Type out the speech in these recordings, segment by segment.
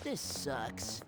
This sucks.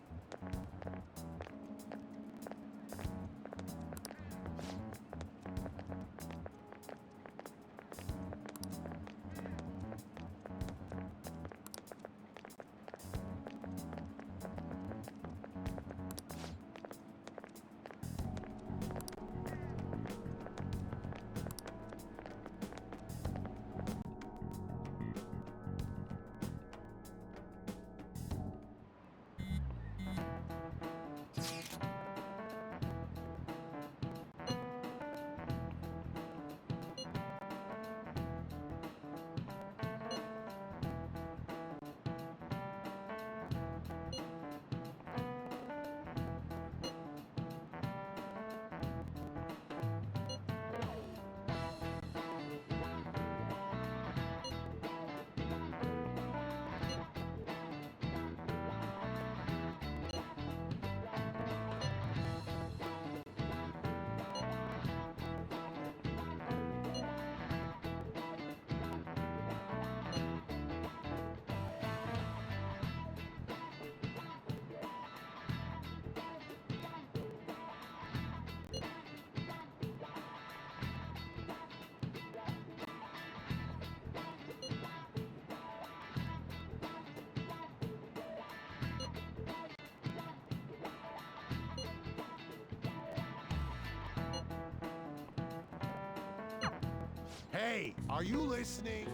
Hey, are you listening?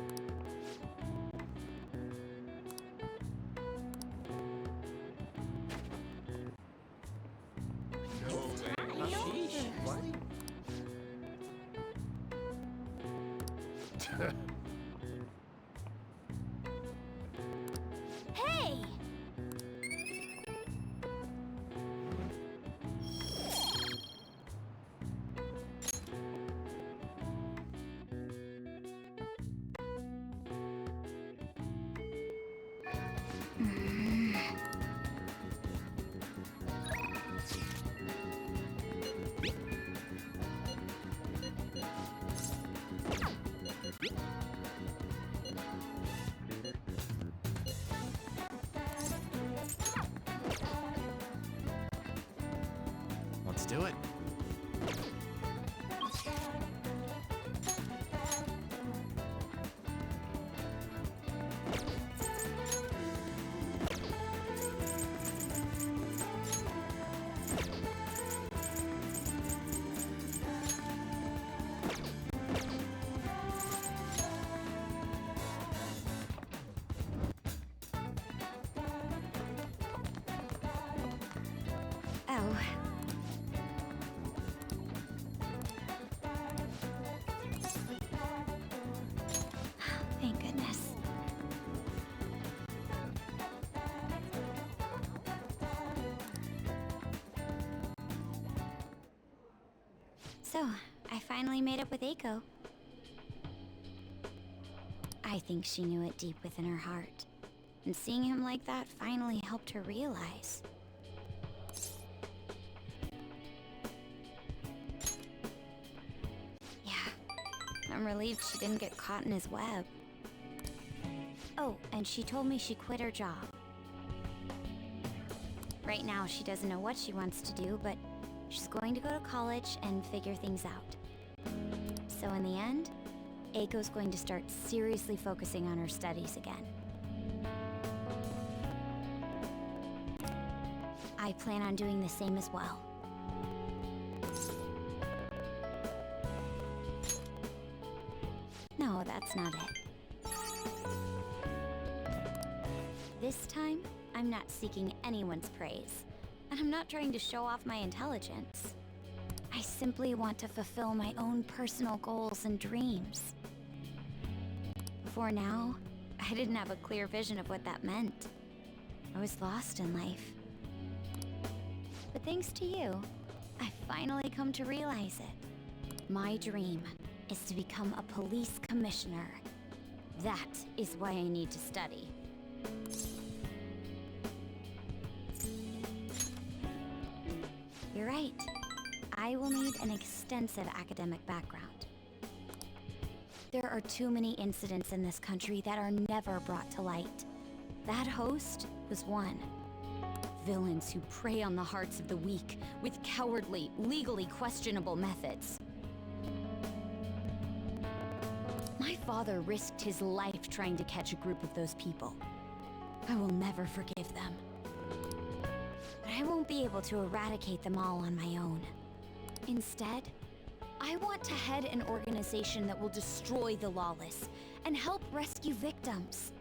Hey! Let's do it. Oh. Thank goodness. So, I finally made up with Aiko. I think she knew it deep within her heart. And seeing him like that finally helped her realize. Yeah, I'm relieved she didn't get caught in his web. Oh, and she told me she quit her job. Right now, she doesn't know what she wants to do, but she's going to go to college and figure things out. So in the end, Aiko's going to start seriously focusing on her studies again. I plan on doing the same as well. No, that's not it. This time, I'm not seeking anyone's praise, and I'm not trying to show off my intelligence. I simply want to fulfill my own personal goals and dreams. Before now, I didn't have a clear vision of what that meant. I was lost in life. But thanks to you, I finally come to realize it. My dream is to become a police commissioner. That is why I need to study. You're right. I will need an extensive academic background. There are too many incidents in this country that are never brought to light. That host was one. Villains who prey on the hearts of the weak with cowardly, legally questionable methods. My father risked his life trying to catch a group of those people. I will never forgive them. But I won't be able to eradicate them all on my own. Instead, I want to head an organization that will destroy the lawless and help rescue victims.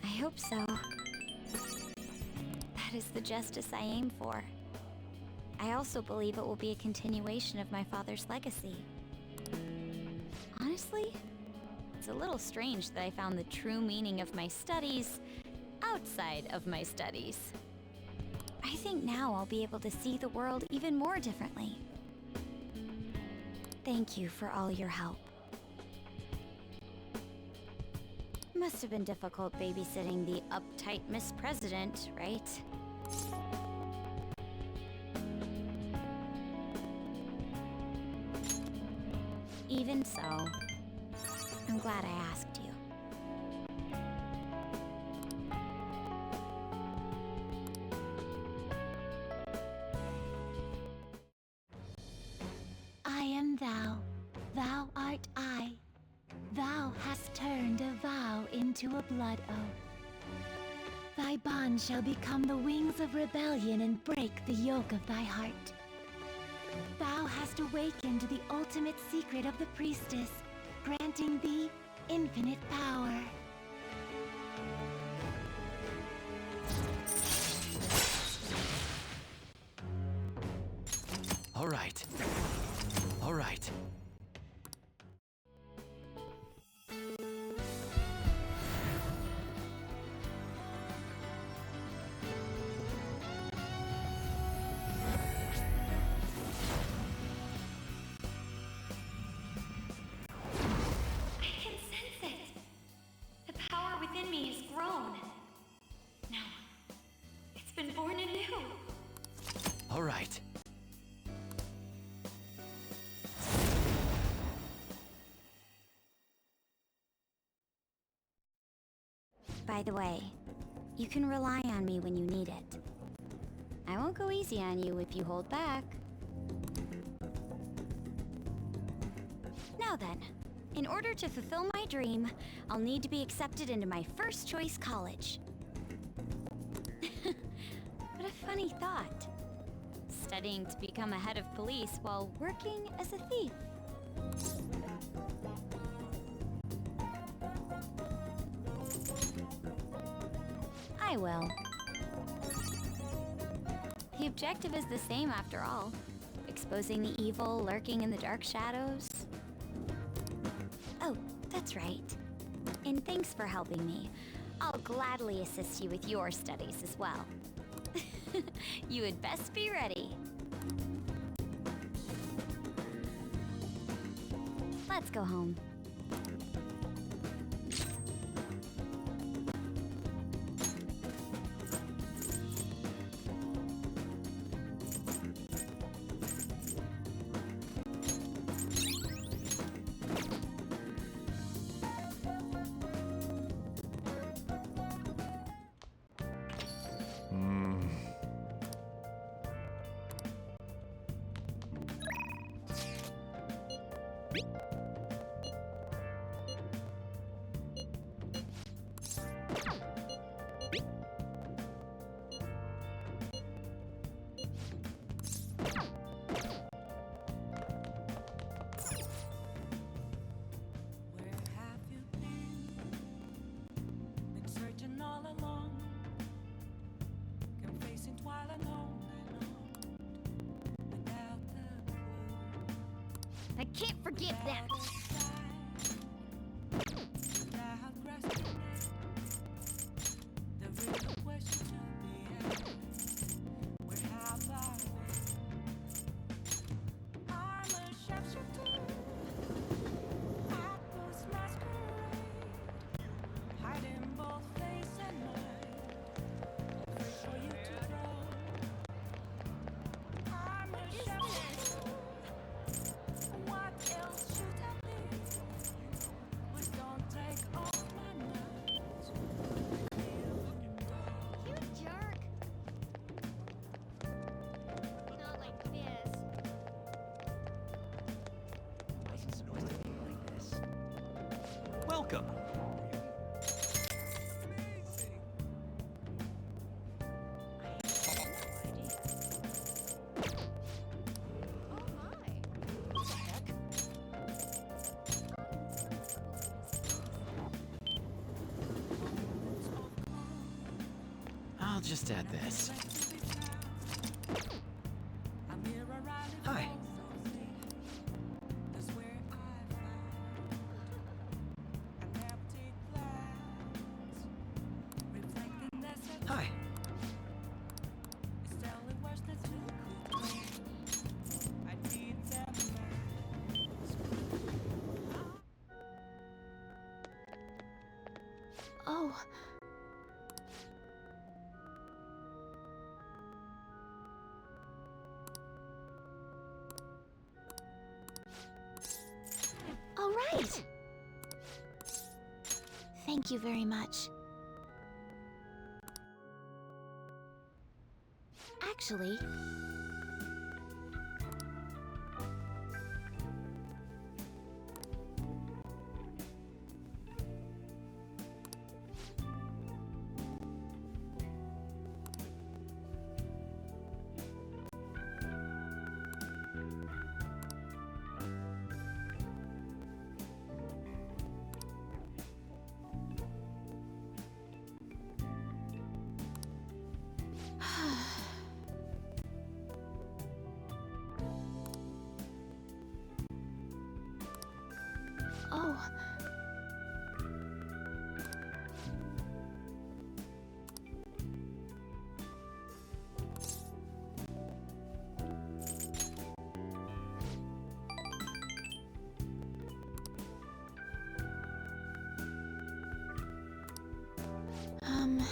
I hope so. That is the justice I aim for. I also believe it will be a continuation of my father's legacy. Honestly, it's a little strange that I found the true meaning of my studies outside of my studies. I think now I'll be able to see the world even more differently. Thank you for all your help. Must have been difficult babysitting the uptight Miss President, right? Even so, I'm glad I asked you. I am thou, thou art I. Thou hast turned a vow into a blood oath. Thy bond shall become the wings of rebellion and break the yoke of thy heart. Thou hast awakened the ultimate secret of the priestess, granting thee infinite power. All right. All right. All right. By the way, you can rely on me when you need it. I won't go easy on you if you hold back. Now then, in order to fulfill my dream, I'll need to be accepted into my first choice college. What a funny thought. Studying to become a head of police while working as a thief. I will. The objective is the same after all. Exposing the evil lurking in the dark shadows. Oh, that's right. And thanks for helping me. I'll gladly assist you with your studies as well. You had best be ready. Let's go home. I can't forget that. welcome. I'll just add this. Hi. Hi. Oh. All right. Thank you very much. Actually, oh. Um.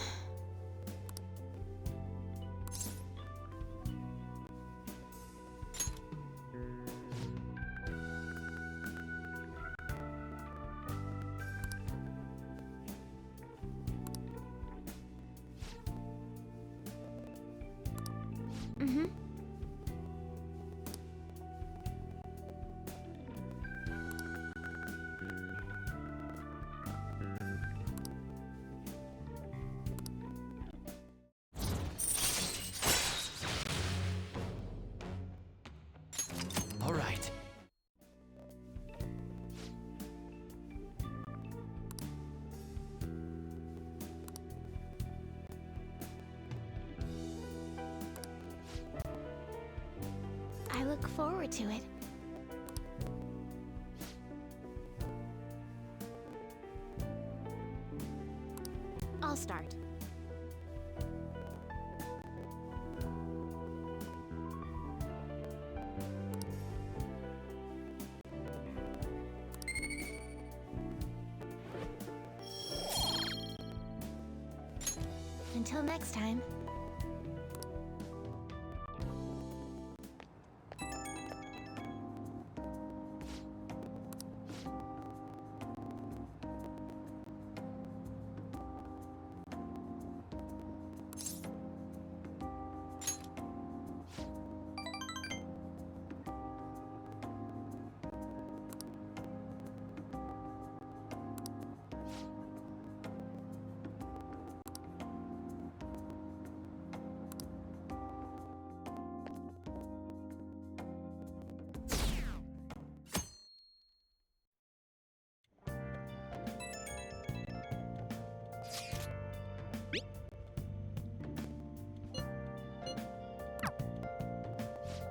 Mm-hmm. All right. I look forward to it. I'll start. Until next time.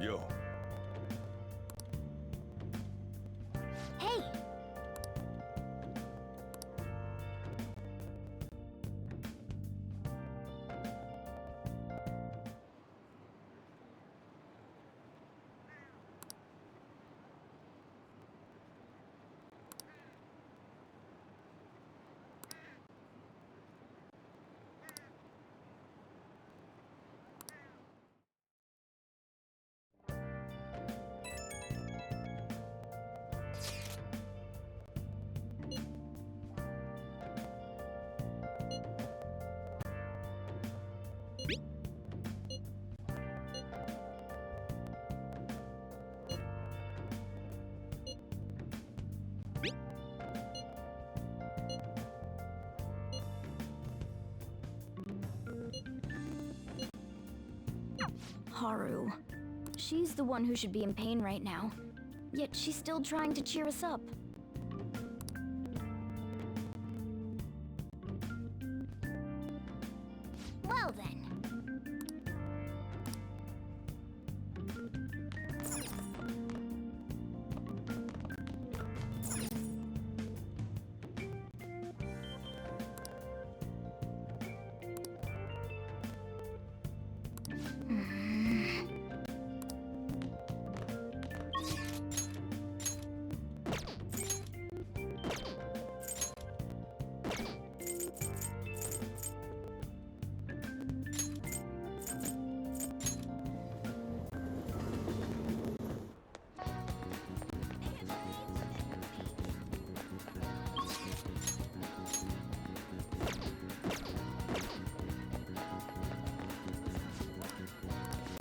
Yo. Hey! Haru. She's the one who should be in pain right now. Yet she's still trying to cheer us up. Well then.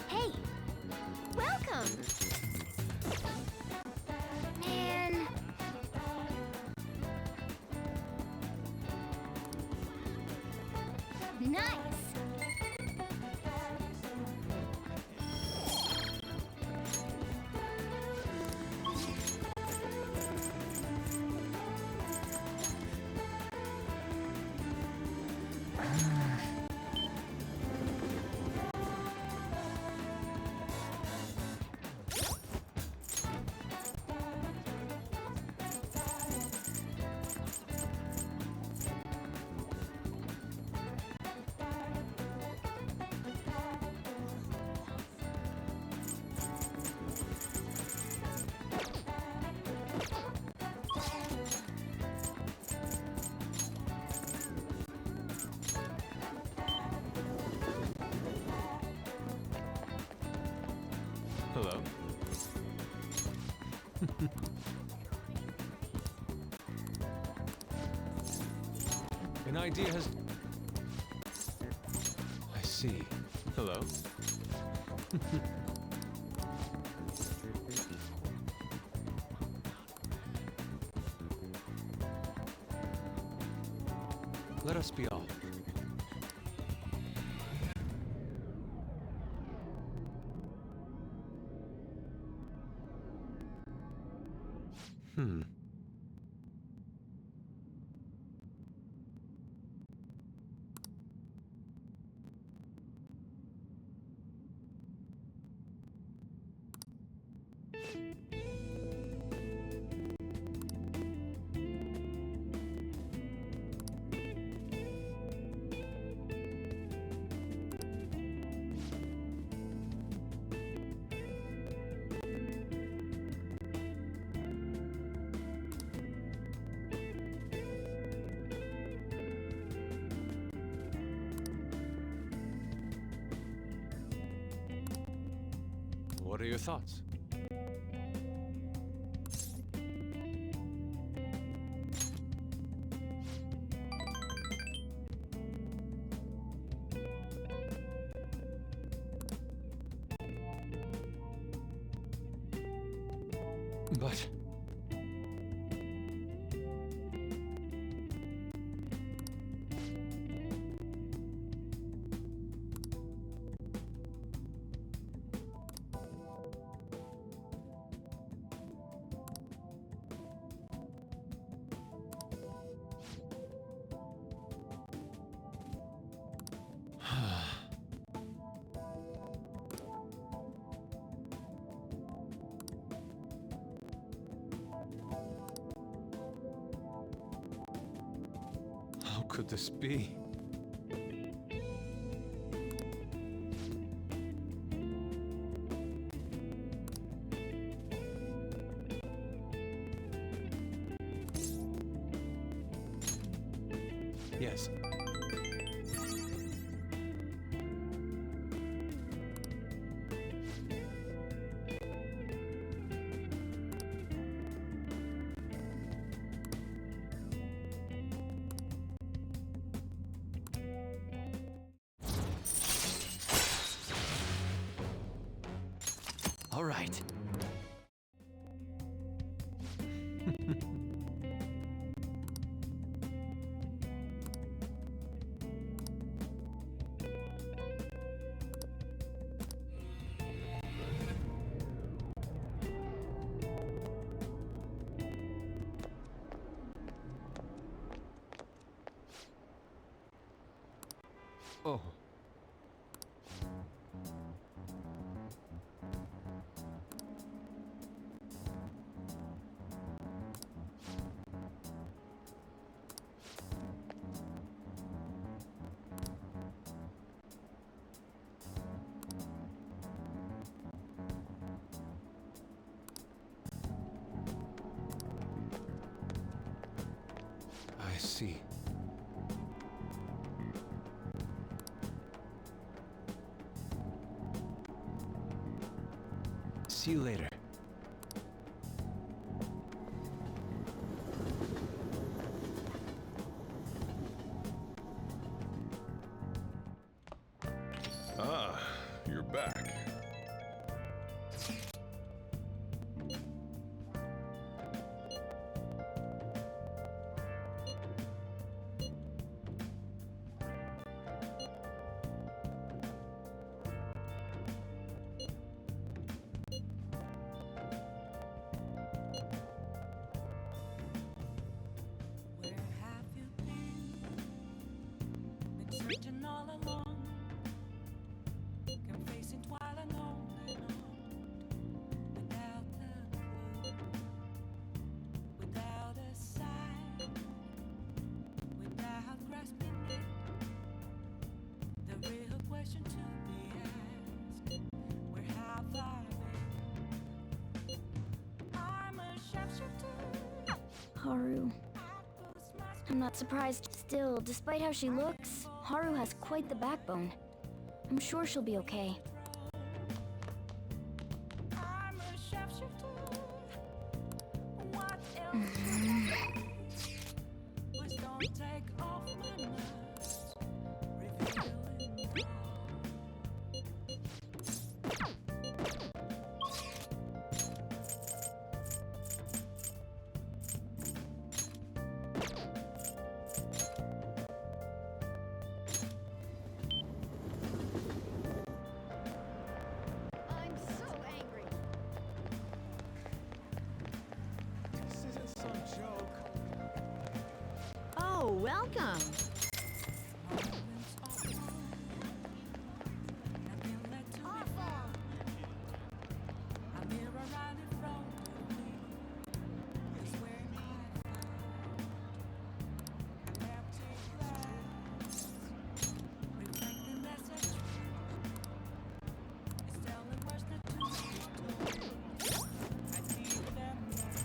Hey! Welcome! Man. Nice! Hello. An idea has... I see. Hello. Let us be off. Hmm. What are your thoughts? But... How could this be? Yes. All right. Oh. I see. See you later. Ah, you're back. Where have you been searching all along, confessing twilight on and on, without a clue, without a sign, without grasping it. The real question to be asked: where have I been? I'm a sharpshooter. Haru. I'm not surprised. Still, despite how she looks, Haru has quite the backbone. I'm sure she'll be okay. I'm a sharpshooter. What else could I be? Please don't take off my mask, revealing all. I'm so angry. This isn't some joke. Oh, welcome. Moments of calm, nothing left to be found. A mirror right in front of me is where I found an empty glass, reflecting that's a truth. It's telling words not to be told. I need them now.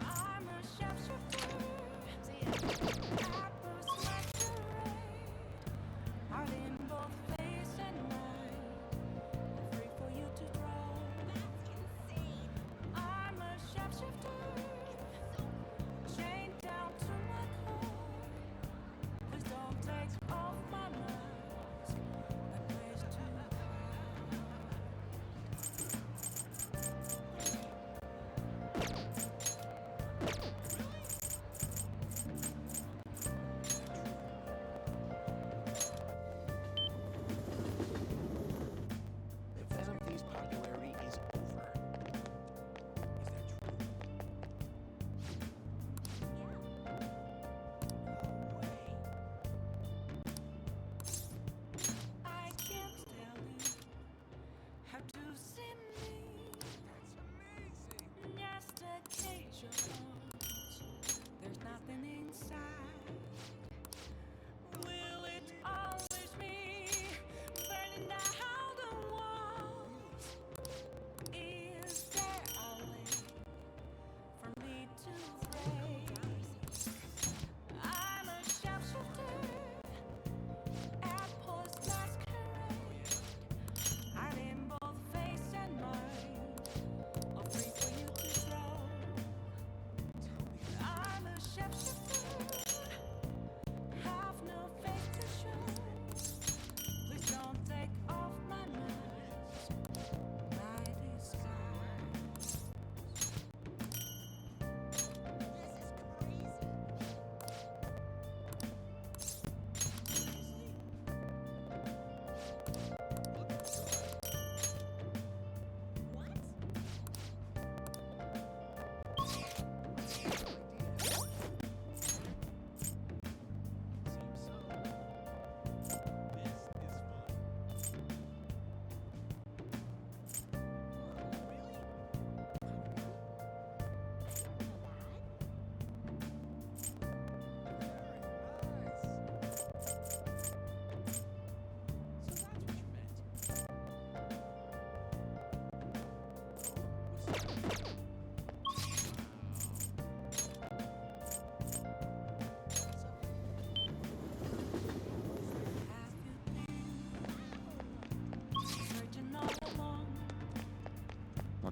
I'm a sharpshooter. See ya.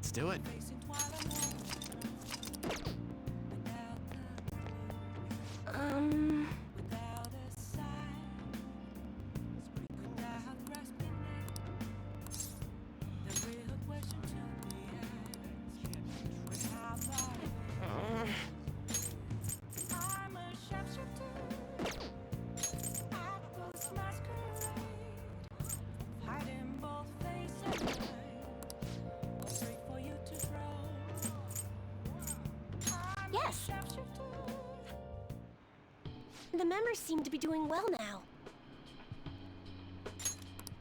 Let's do it. facing twilight without a sign, without grasping it. The real question to be asked: where have I been? I'm a sharpshooter at Ghost Masquerade, hiding both face and mind, straight for you to throw. I'm Yes. a sharpshooter. The members seem to be doing well now.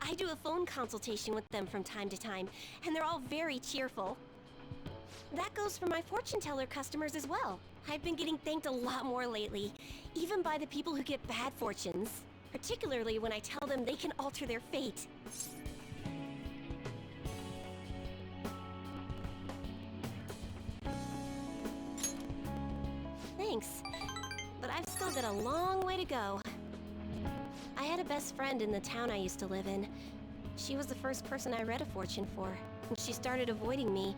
I do a phone consultation with them from time to time, and they're all very cheerful. That goes for my fortune teller customers as well. I've been getting thanked a lot more lately, even by the people who get bad fortunes, particularly when I tell them they can alter their fate. Thanks, but I've still got a long way to go. I had a best friend in the town I used to live in. She was the first person I read a fortune for. When she started avoiding me,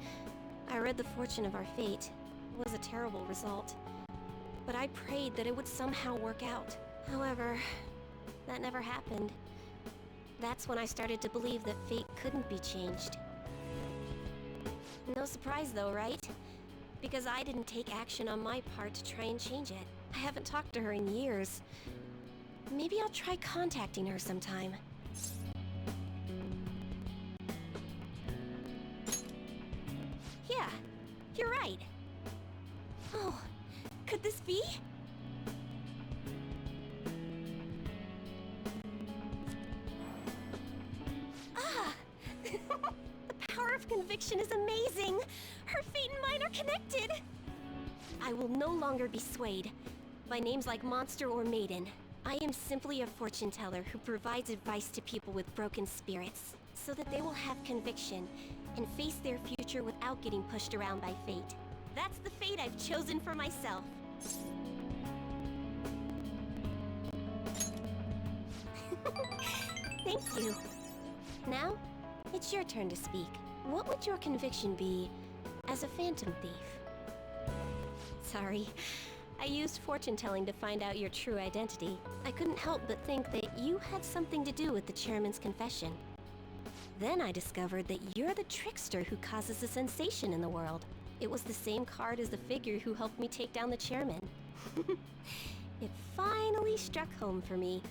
I read the fortune of our fate. It was a terrible result. But I prayed that it would somehow work out. However, that never happened. That's when I started to believe that fate couldn't be changed. No surprise though, right? Because I didn't take action on my part to try and change it. I haven't talked to her in years. Maybe I'll try contacting her sometime. Yeah, you're right. Oh, could this be? Ah! The power of conviction is amazing! Her fate and mine are connected! I will no longer be swayed by names like monster or maiden. I am simply a fortune teller who provides advice to people with broken spirits, so that they will have conviction and face their future without getting pushed around by fate. That's the fate I've chosen for myself. Thank you. Now, it's your turn to speak. What would your conviction be as a phantom thief? Sorry, I used fortune telling to find out your true identity. I couldn't help but think that you had something to do with the chairman's confession. Then I discovered that you're the trickster who causes a sensation in the world. It was the same card as the figure who helped me take down the chairman. It finally struck home for me.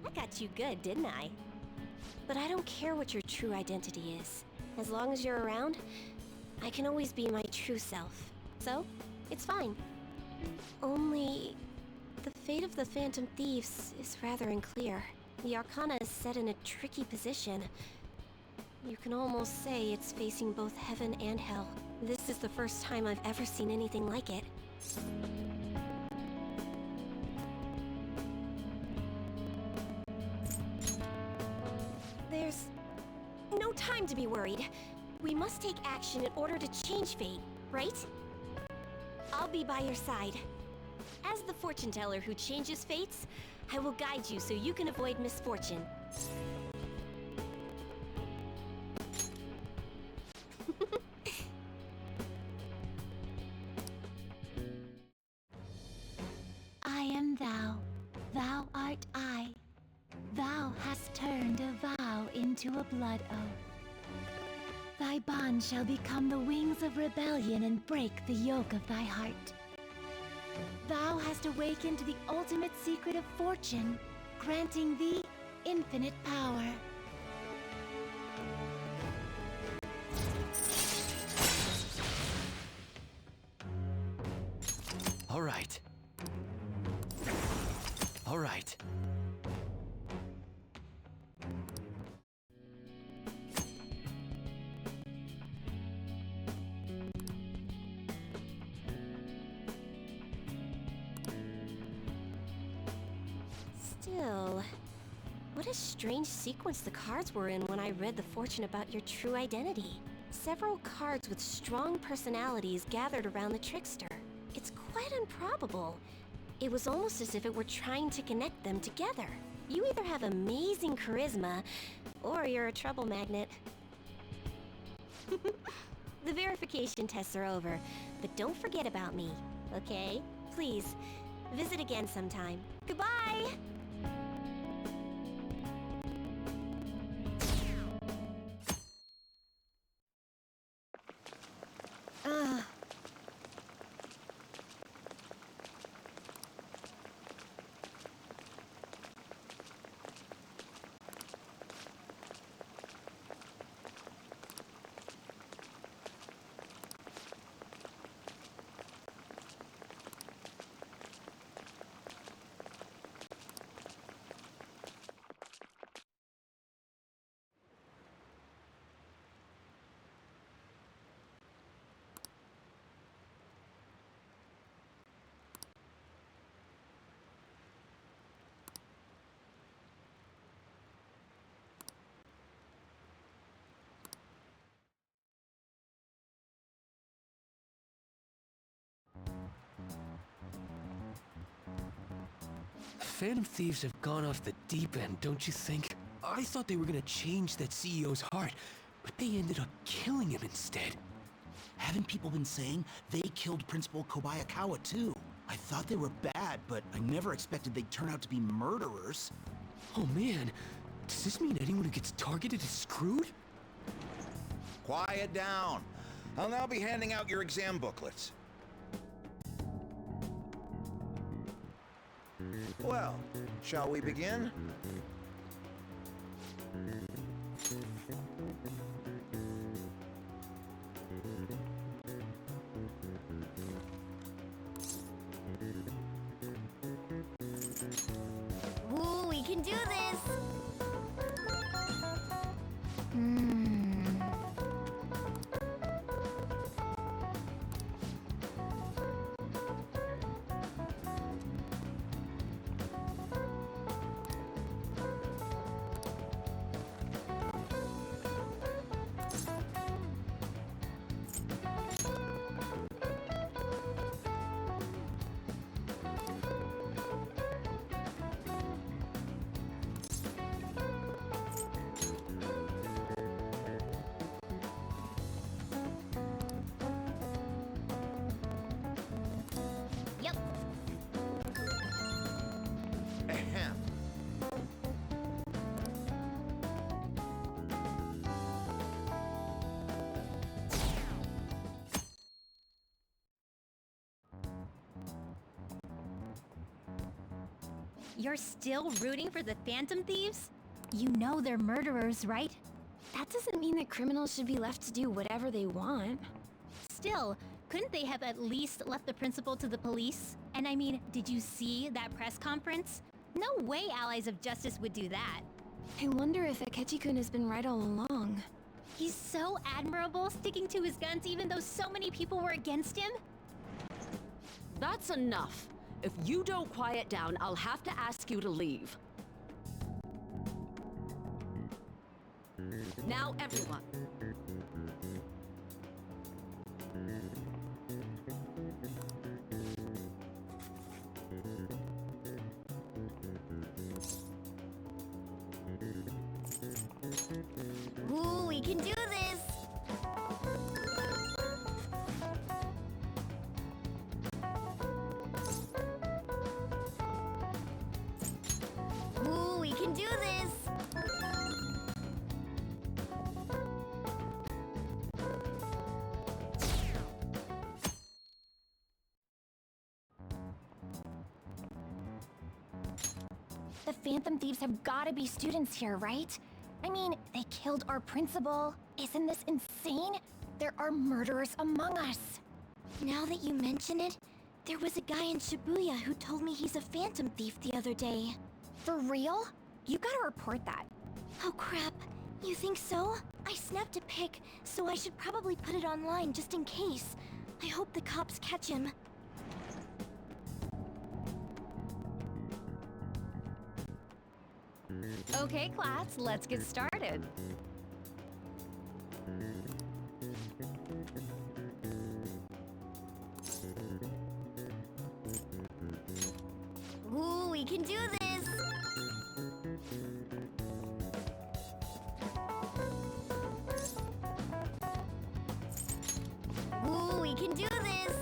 I got you good, didn't I? But I don't care what your true identity is. As long as you're around, I can always be my true self. So, it's fine. Only, the fate of the Phantom Thieves is rather unclear. The Arcana is set in a tricky position. You can almost say it's facing both heaven and hell. This is the first time I've ever seen anything like it. There's no time to be worried. We must take action in order to change fate, right? I'll be by your side. As the fortune teller who changes fates, I will guide you so you can avoid misfortune. I am thou, thou art I. Thou hast turned a vow into a blood oath. Thy bond shall become the wings of rebellion and break the yoke of thy heart. Thou hast awakened the ultimate secret of fortune, granting thee infinite power. All right. All right. Still, what a strange sequence the cards were in when I read the fortune about your true identity. Several cards with strong personalities gathered around the trickster. It's quite improbable, It was almost as if it were trying to connect them together. You either have amazing charisma, or you're a trouble magnet. The verification tests are over, but don't forget about me, okay? Please, visit again sometime. Goodbye! Phantom Thieves have gone off the deep end, don't you think? I thought they were gonna change that CEO's heart, but they ended up killing him instead. Haven't people been saying they killed Principal Kobayakawa too? I thought they were bad, but I never expected they'd turn out to be murderers. Oh man, does this mean anyone who gets targeted is screwed? Quiet down. I'll now be handing out your exam booklets. Well, shall we begin? Ooh, we can do this! Yep. Ahem. You're still rooting for the Phantom Thieves? You know they're murderers, right? That doesn't mean that criminals should be left to do whatever they want. Still, couldn't they have at least left the principal to the police? And I mean, did you see that press conference? No way Allies of Justice would do that. I wonder if Akechi-kun has been right all along. He's so admirable, sticking to his guns even though so many people were against him. That's enough. If you don't quiet down, I'll have to ask you to leave. Now, everyone. Ooh, we can do this! Ooh, we can do this! The Phantom Thieves have gotta be students here, right? I mean, they killed our principal. Isn't this insane? There are murderers among us. Now that you mention it, there was a guy in Shibuya who told me he's a phantom thief the other day. For real? You gotta report that. Oh crap, you think so? I snapped a pic, so I should probably put it online just in case. I hope the cops catch him. Okay, class, let's get started. we can do this! Ooh, we can do this!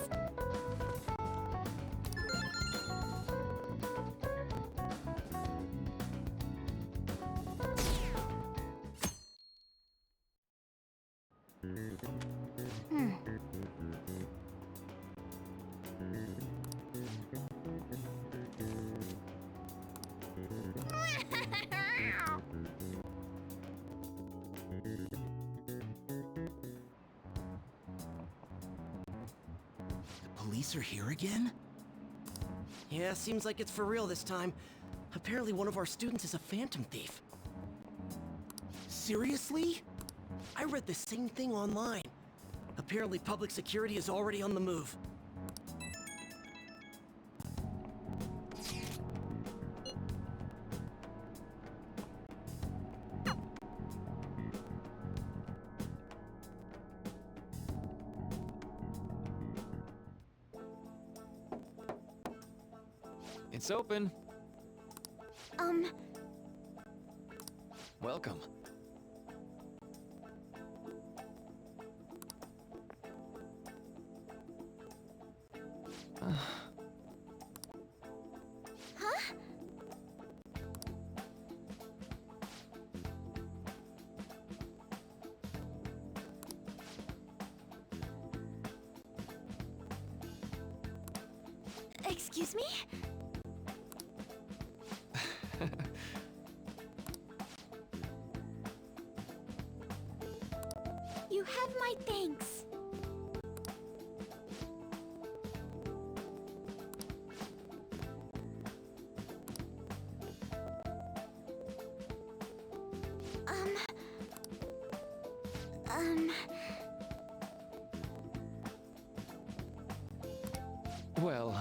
The police are here again? Yeah, seems like it's for real this time. Apparently one of our students is a phantom thief. Seriously? I read the same thing online. Apparently public security is already on the move. It's open. Welcome. Huh? Excuse me? You have my thanks. Well,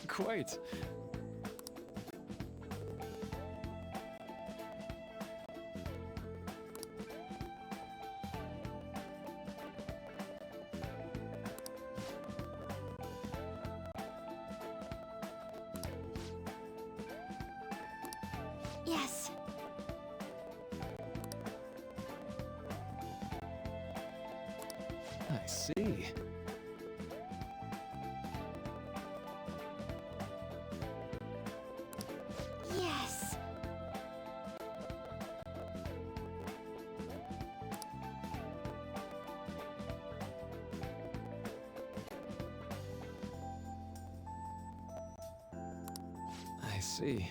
quite. Yes. I see. Yes. I see.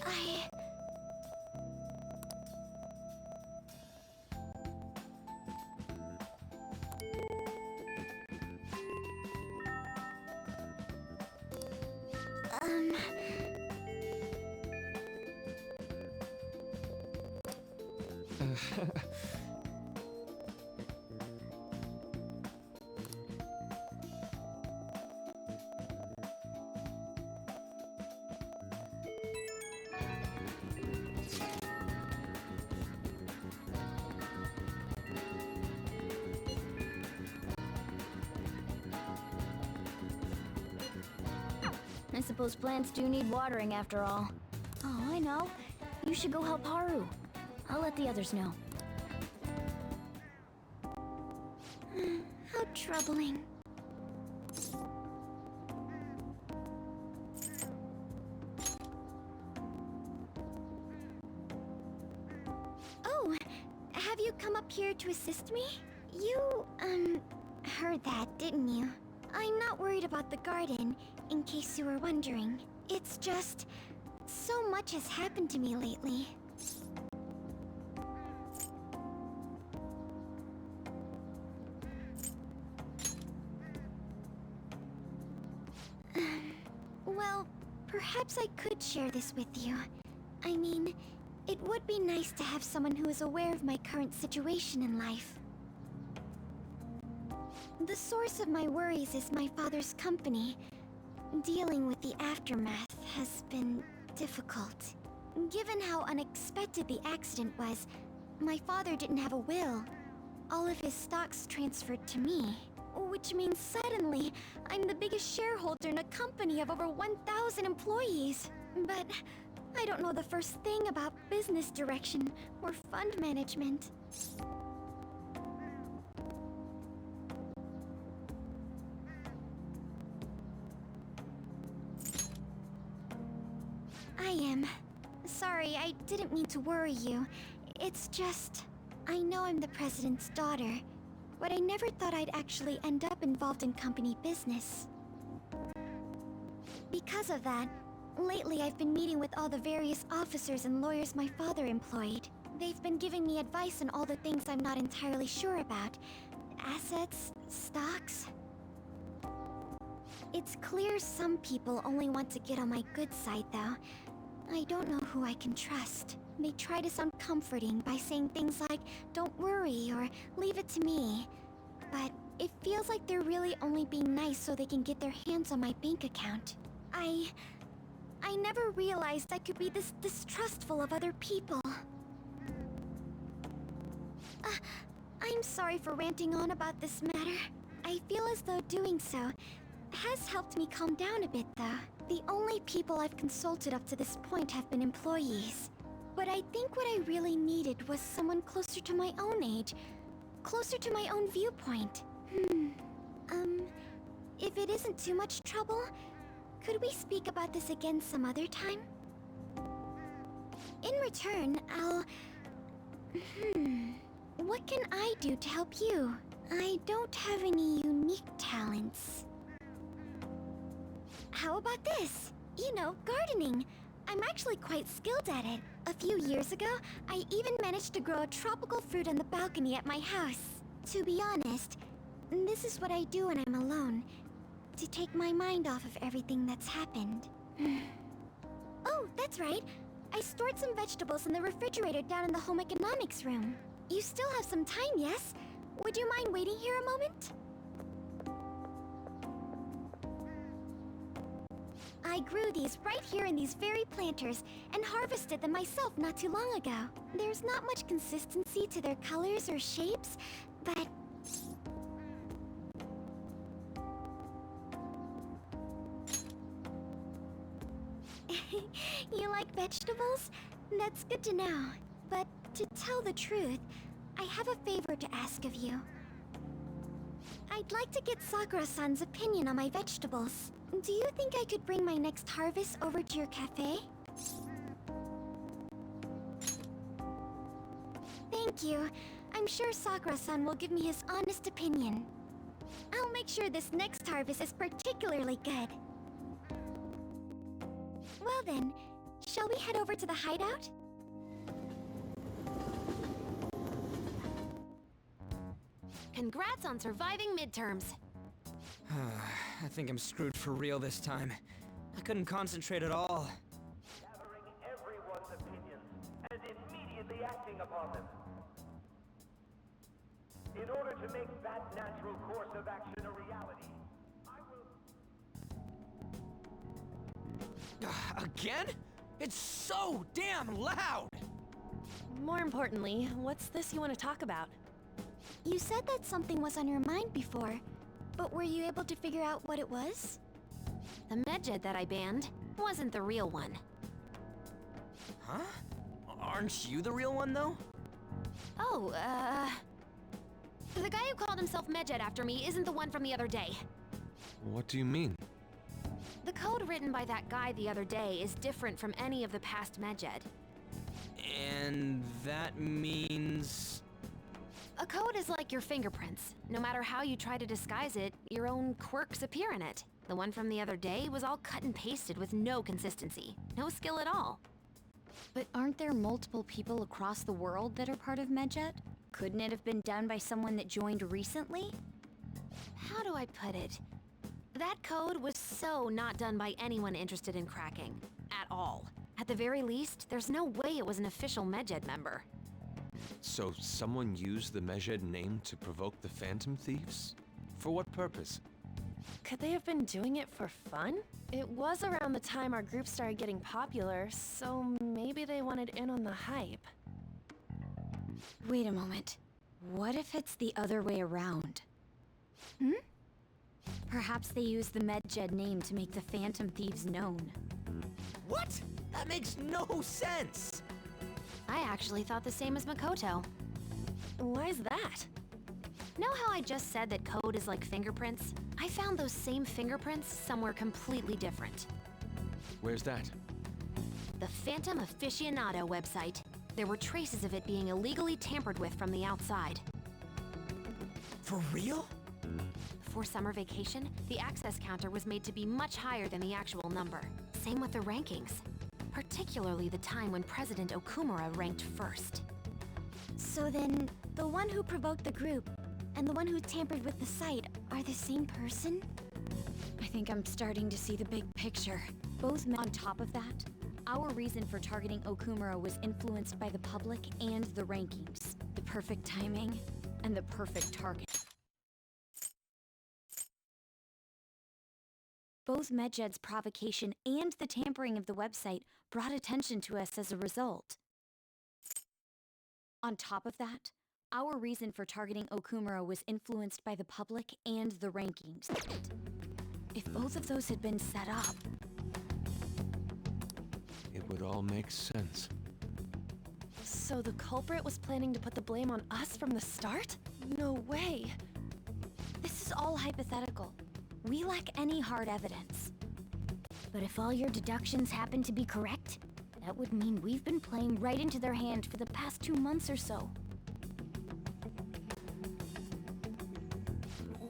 I... I suppose plants do need watering after all. Oh, I know. You should go help Haru. I'll let the others know. How troubling. Oh, have you come up here to assist me? You, heard that, didn't you? I'm not worried about the garden, in case you were wondering. It's just... so much has happened to me lately. Well, perhaps I could share this with you. I mean, It would be nice to have someone who is aware of my current situation in life. The source of my worries is my father's company. Dealing with the aftermath has been difficult. Given how unexpected the accident was, my father didn't have a will. All of his stocks transferred to me, which means suddenly I'm the biggest shareholder in a company of over 1,000 employees. But I don't know the first thing about business direction or fund management. I am. Sorry, I didn't mean to worry you. It's just... I know I'm the president's daughter, but I never thought I'd actually end up involved in company business. Because of that, lately I've been meeting with all the various officers and lawyers my father employed. They've been giving me advice on all the things I'm not entirely sure about. Assets, stocks... It's clear some people only want to get on my good side, though. I don't know who I can trust. They try to sound comforting by saying things like, "Don't worry," or "Leave it to me." But it feels like they're really only being nice so they can get their hands on my bank account. I never realized I could be this distrustful of other people. I'm sorry for ranting on about this matter. I feel as though doing so has helped me calm down a bit, though. The only people I've consulted up to this point have been employees. But I think what I really needed was someone closer to my own age, closer to my own viewpoint. If it isn't too much trouble, could we speak about this again some other time? In return, I'll... What can I do to help you? I don't have any unique talents. How about this? You know, gardening. I'm actually quite skilled at it. A few years ago, I even managed to grow a tropical fruit on the balcony at my house. To be honest, this is what I do when I'm alone, to take my mind off of everything that's happened. Oh, that's right. I stored some vegetables in the refrigerator down in the home economics room. You still have some time, yes? Would you mind waiting here a moment? I grew these right here in these very planters and harvested them myself not too long ago. There's not much consistency to their colors or shapes, but... You like vegetables? That's good to know. But to tell the truth, I have a favor to ask of you. I'd like to get Sakura-san's opinion on my vegetables. Do you think I could bring my next harvest over to your cafe? Thank you. I'm sure Sakura-san will give me his honest opinion. I'll make sure this next harvest is particularly good. Well then, shall we head over to the hideout? Congrats on surviving midterms. I think I'm screwed for real this time. I couldn't concentrate at all. Gathering everyone's opinions and immediately acting upon them. In order to make that natural course of action a reality, I will... Again? It's so damn loud! More importantly, what's this you want to talk about? You said that something was on your mind before, but were you able to figure out what it was? The medjed that I banned wasn't the real one. Huh? Aren't you the real one, though? Oh, the guy who called himself Medjed after me isn't the one from the other day. What do you mean? The code written by that guy the other day is different from any of the past Medjed. And that means... A code is like your fingerprints. No matter how you try to disguise it, your own quirks appear in it. The one from the other day was all cut and pasted with no consistency. No skill at all. But aren't there multiple people across the world that are part of Medjed? Couldn't it have been done by someone that joined recently? How do I put it? That code was so not done by anyone interested in cracking. At all. At the very least, there's no way it was an official Medjed member. So someone used the Medjed name to provoke the Phantom Thieves? For what purpose? Could they have been doing it for fun? It was around the time our group started getting popular, so maybe they wanted in on the hype. Wait a moment. What if it's the other way around? Hmm? Perhaps they used the Medjed name to make the Phantom Thieves known. What? That makes no sense! I actually thought the same as Makoto. Why's that? Know how I just said that code is like fingerprints? I found those same fingerprints somewhere completely different. Where's that? The Phantom Aficionado website. There were traces of it being illegally tampered with from the outside. For real? Before summer vacation, the access counter was made to be much higher than the actual number. Same with the rankings. Particularly the time when President Okumura ranked first. So then, the one who provoked the group and the one who tampered with the site are the same person? I think I'm starting to see the big picture. On top of that, our reason for targeting Okumura was influenced by the public and the rankings. The perfect timing and the perfect target. Both Medjed's provocation and the tampering of the website brought attention to us as a result. On top of that, our reason for targeting Okumura was influenced by the public and the rankings. If both of those had been set up, It would all make sense. So the culprit was planning to put the blame on us from the start? No way. This is all hypothetical. We lack any hard evidence. But if all your deductions happen to be correct, that would mean we've been playing right into their hand for the past 2 months or so.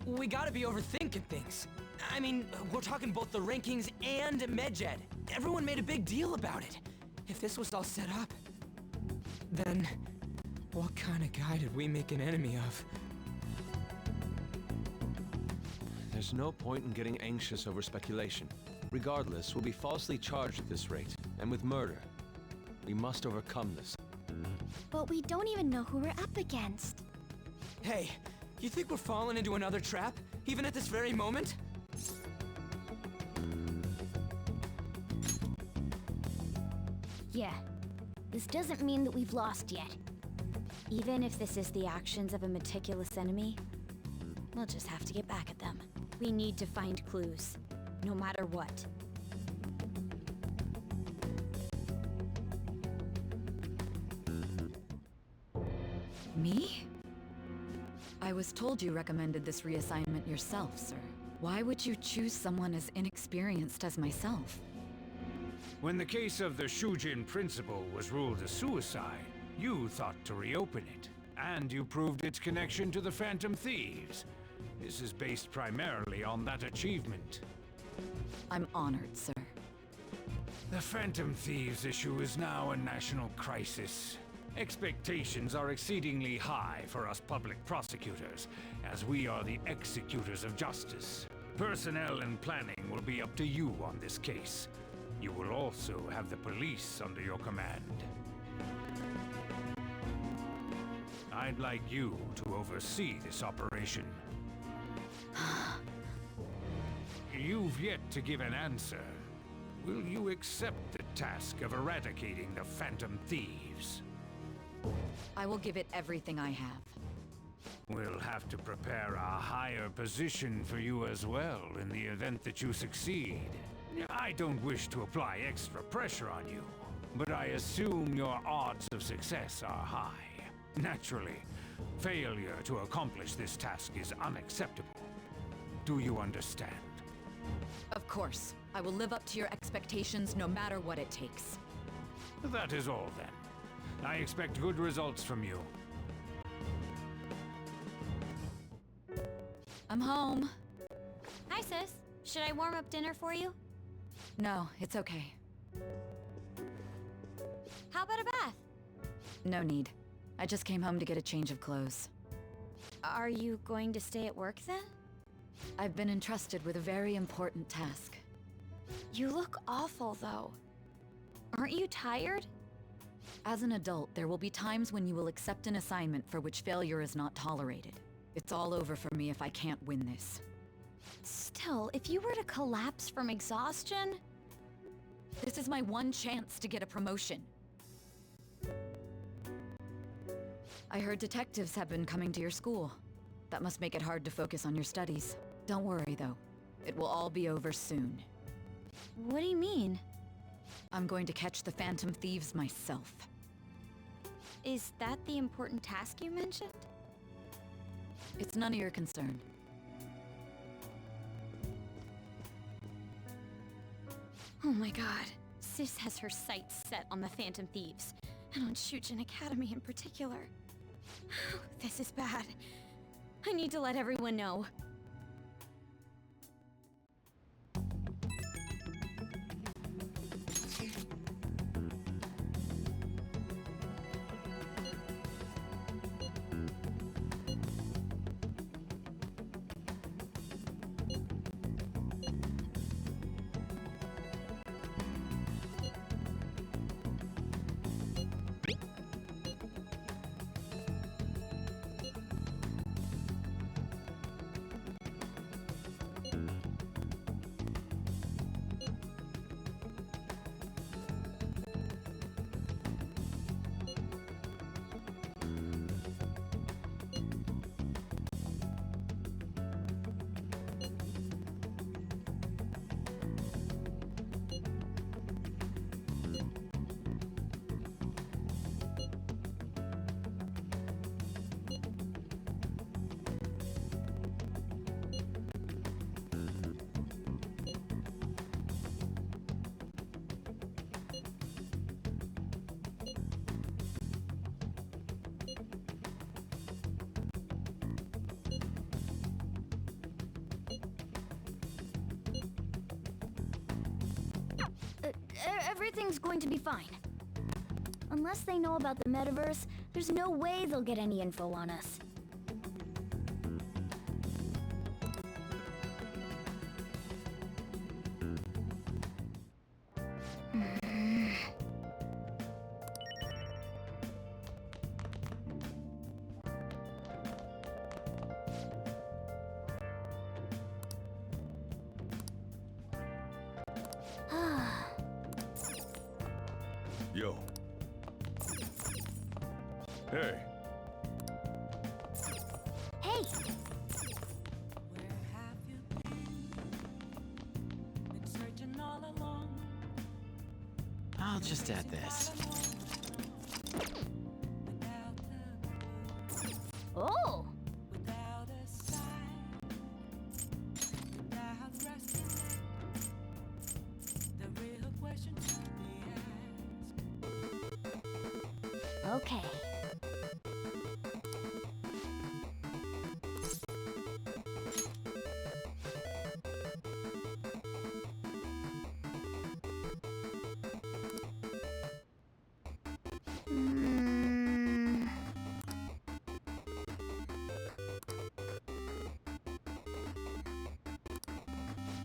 We gotta be overthinking things. I mean, we're talking both the rankings and Medjed. Everyone made a big deal about it. If this was all set up, then what kind of guy did we make an enemy of? There's no point in getting anxious over speculation. Regardless, we'll be falsely charged at this rate, and with murder. We must overcome this. But we don't even know who we're up against. Hey, you think we're falling into another trap, even at this very moment? Yeah, this doesn't mean that we've lost yet. even if this is the actions of a meticulous enemy, we'll just have to get back at them. We need to find clues, no matter what. Me? I was told you recommended this reassignment yourself, sir. Why would you choose someone as inexperienced as myself? When the case of the Shujin principal was ruled a suicide, you thought to reopen it, and you proved its connection to the Phantom Thieves. This is based primarily on that achievement. I'm honored, sir. The Phantom Thieves issue is now a national crisis. Expectations are exceedingly high for us public prosecutors, as we are the executors of justice. Personnel and planning will be up to you on this case. You will also have the police under your command. I'd like you to oversee this operation. You've yet to give an answer. Will you accept the task of eradicating the Phantom Thieves? I will give it everything I have. We'll have to prepare a higher position for you as well in the event that you succeed. I don't wish to apply extra pressure on you, but I assume your odds of success are high. Naturally, failure to accomplish this task is unacceptable. Do you understand? Of course. I will live up to your expectations no matter what it takes. That is all then. I expect good results from you. I'm home. Hi, sis. Should I warm up dinner for you? No, it's okay. How about a bath? No need. I just came home to get a change of clothes. Are you going to stay at work then? I've been entrusted with a very important task. You look awful, though. Aren't you tired? As an adult, there will be times when you will accept an assignment for which failure is not tolerated. It's all over for me if I can't win this. Still, if you were to collapse from exhaustion... This is my one chance to get a promotion. I heard detectives have been coming to your school. That must make it hard to focus on your studies. Don't worry, though. It will all be over soon. What do you mean? I'm going to catch the Phantom Thieves myself. Is that the important task you mentioned? It's none of your concern. Oh my god. Sis has her sights set on the Phantom Thieves, and on Shujin Academy in particular. This is bad. I need to let everyone know. Everything's going to be fine. Unless they know about the metaverse, there's no way they'll get any info on us. Yo. Hey. Hey! I'll just add this. Oh! Okay.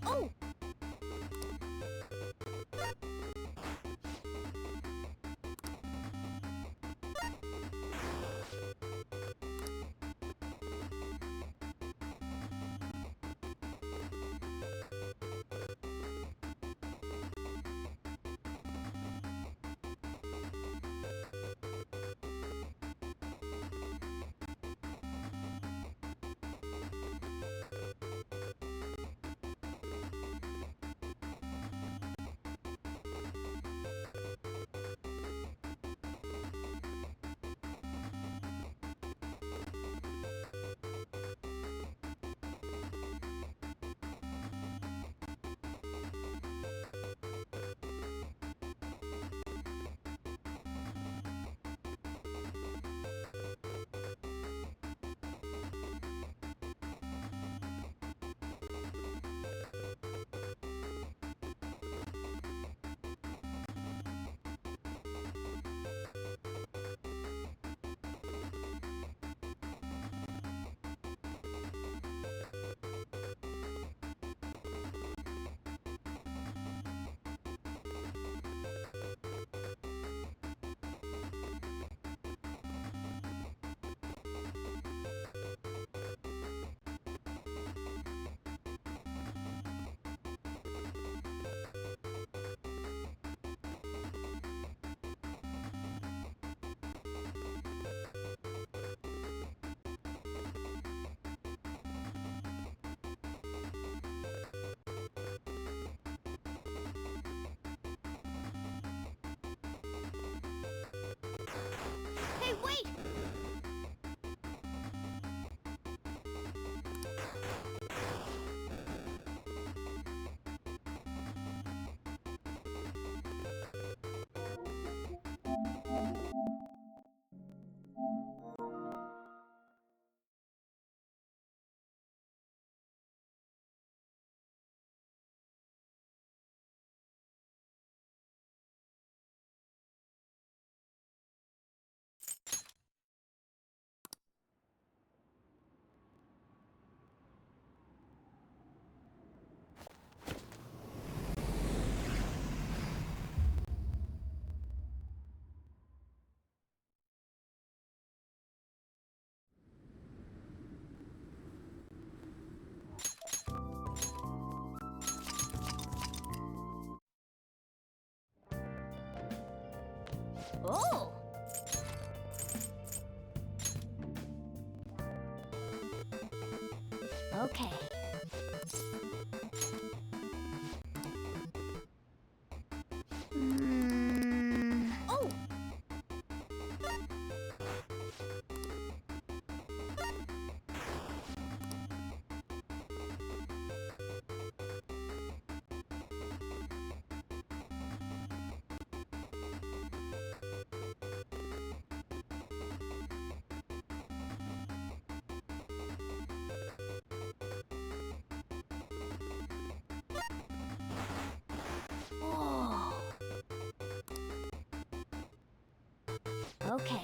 Oh! Oh! Okay. Oh! Oh. Okay.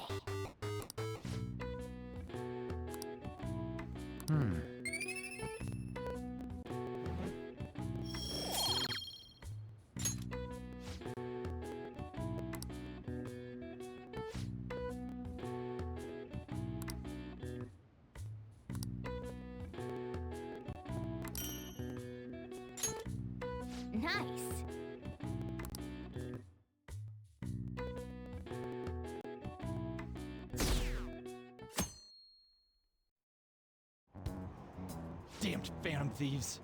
Nice. Damned phantom thieves.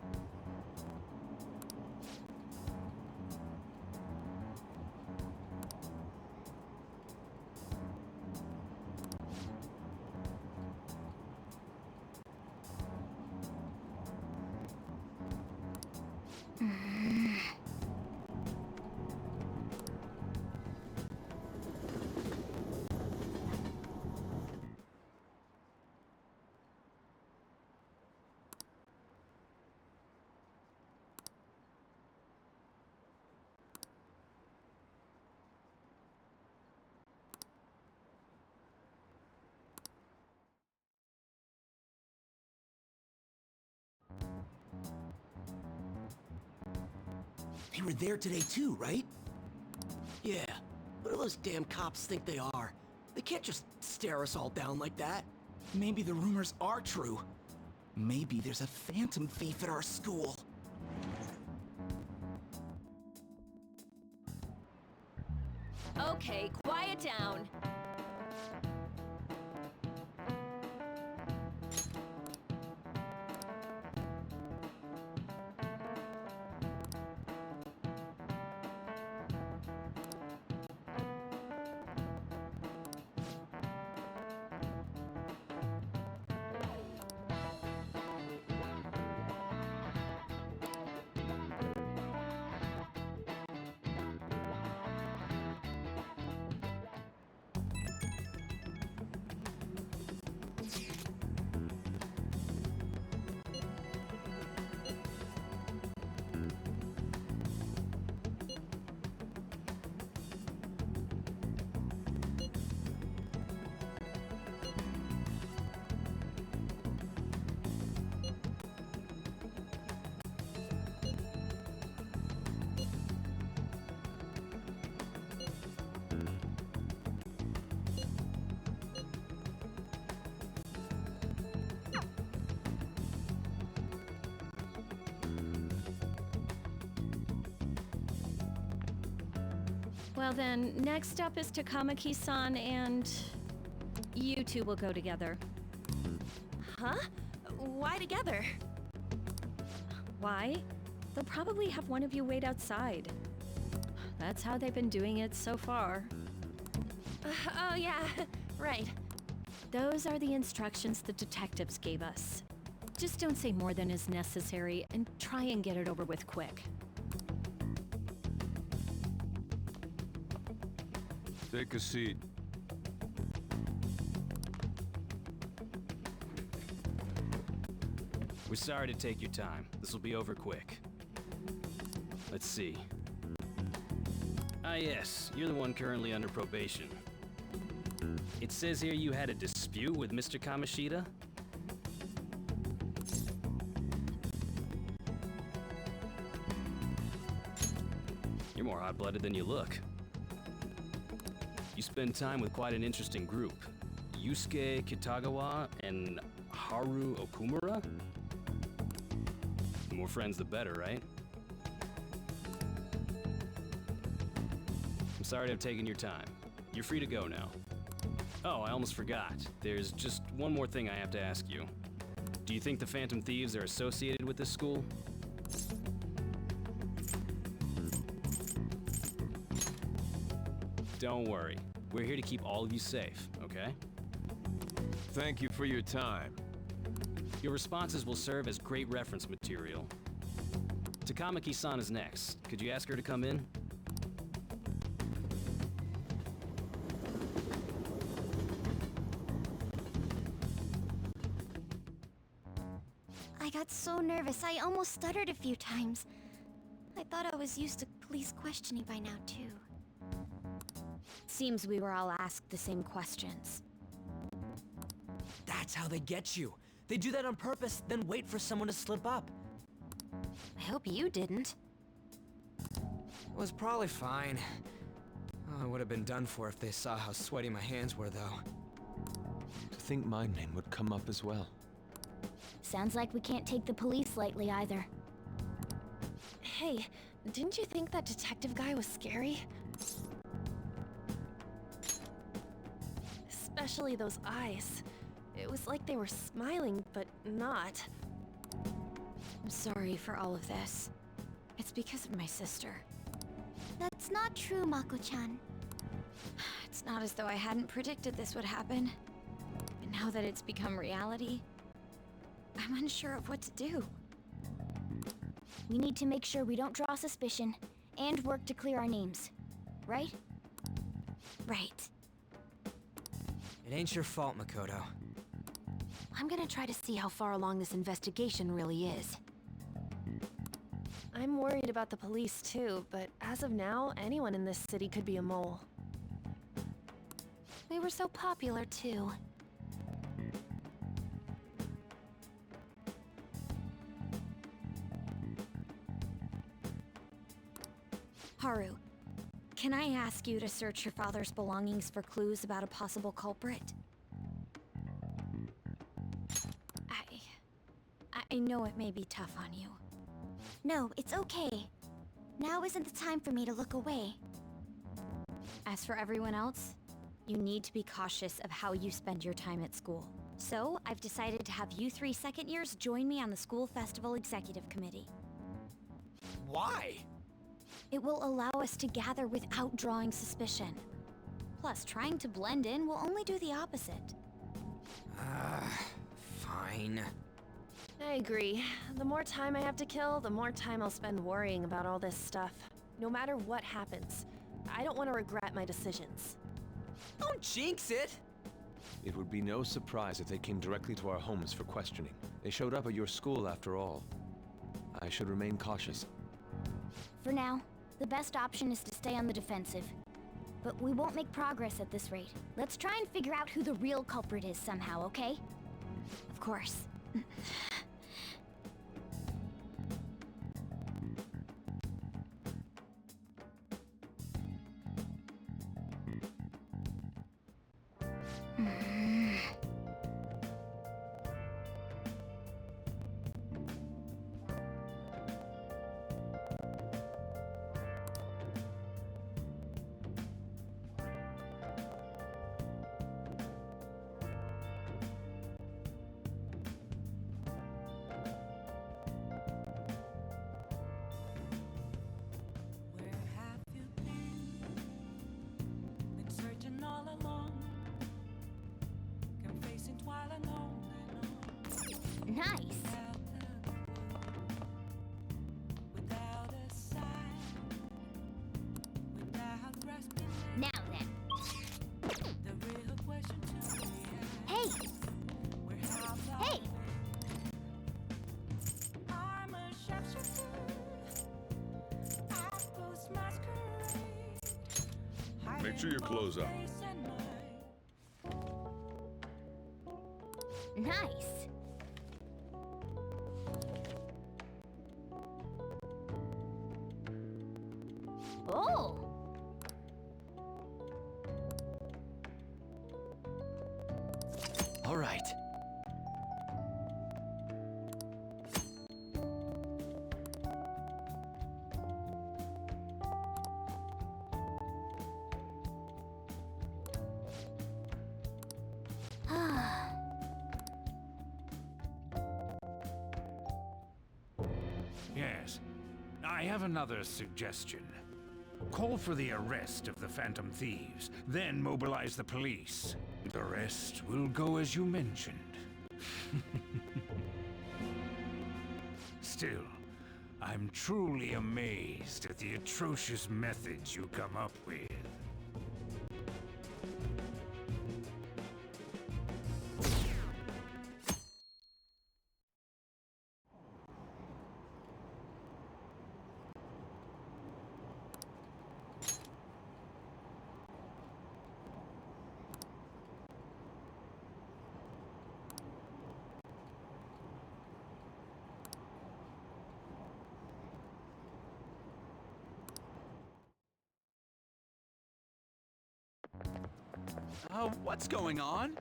They were there today too, right? Yeah. What do those damn cops think they are? They can't just stare us all down like that. Maybe the rumors are true. Maybe there's a phantom thief at our school. Okay, quiet down. Well then, next up is Takamaki-san and... you two will go together. Huh? Why together? Why? They'll probably have one of you wait outside. That's how they've been doing it so far. Oh yeah, right. Those are the instructions the detectives gave us. Just don't say more than is necessary and try and get it over with quick. Take a seat. We're sorry to take your time. This will be over quick. Let's see. Ah yes, you're the one currently under probation. It says here you had a dispute with Mr. Kamoshida? You're more hot-blooded than you look. You spend time with quite an interesting group. Yusuke Kitagawa and Haru Okumura? The more friends, the better, right? I'm sorry to have taken your time, You're free to go now. Oh, I almost forgot. There's just one more thing I have to ask you. Do you think the Phantom Thieves are associated with this school? Don't worry. We're here to keep all of you safe, okay? Thank you for your time. Your responses will serve as great reference material. Takamaki-san is next. Could you ask her to come in? I got so nervous, I almost stuttered a few times. I thought I was used to police questioning by now, too. Seems we were all asked the same questions. That's how they get you. They do that on purpose, then wait for someone to slip up. I hope you didn't. It was probably fine. Oh, I would have been done for if they saw how sweaty my hands were, though. To think my name would come up as well. Sounds like we can't take the police lightly either. Hey, didn't you think that detective guy was scary? Especially those eyes. It was like they were smiling, but not. I'm sorry for all of this. It's because of my sister. That's not true, Mako-chan. It's not as though I hadn't predicted this would happen. And now that it's become reality, I'm unsure of what to do. We need to make sure we don't draw suspicion, and work to clear our names. Right? Right. It ain't your fault, Makoto. I'm gonna try to see how far along this investigation really is. I'm worried about the police too, but as of now, anyone in this city could be a mole. We were so popular too. Haru, can I ask you to search your father's belongings for clues about a possible culprit? I know it may be tough on you. No, it's okay. Now isn't the time for me to look away. As for everyone else, you need to be cautious of how you spend your time at school. So, I've decided to have you 3 second years join me on the school festival executive committee. Why? It will allow us to gather without drawing suspicion. Plus, trying to blend in will only do the opposite. Fine. I agree. The more time I have to kill, the more time I'll spend worrying about all this stuff. No matter what happens, I don't want to regret my decisions. Don't jinx it! It would be no surprise if they came directly to our homes for questioning. They showed up at your school after all. I should remain cautious. For now, the best option is to stay on the defensive. But we won't make progress at this rate. Let's try and figure out who the real culprit is somehow, okay? Of course. Where have you been searching all along. Confessing while alone and on. Nice. Without a sign, without grasping. Now then. The real question to me is, Hey! where have I Hey! been? I'm a sharpshooter. I post masquerade. Make sure your clothes up. Nice. Oh! All right. Yes. I have another suggestion. Call for the arrest of the Phantom Thieves, then mobilize the police. The rest will go as you mentioned. Still, I'm truly amazed at the atrocious methods you come up with. What's going on?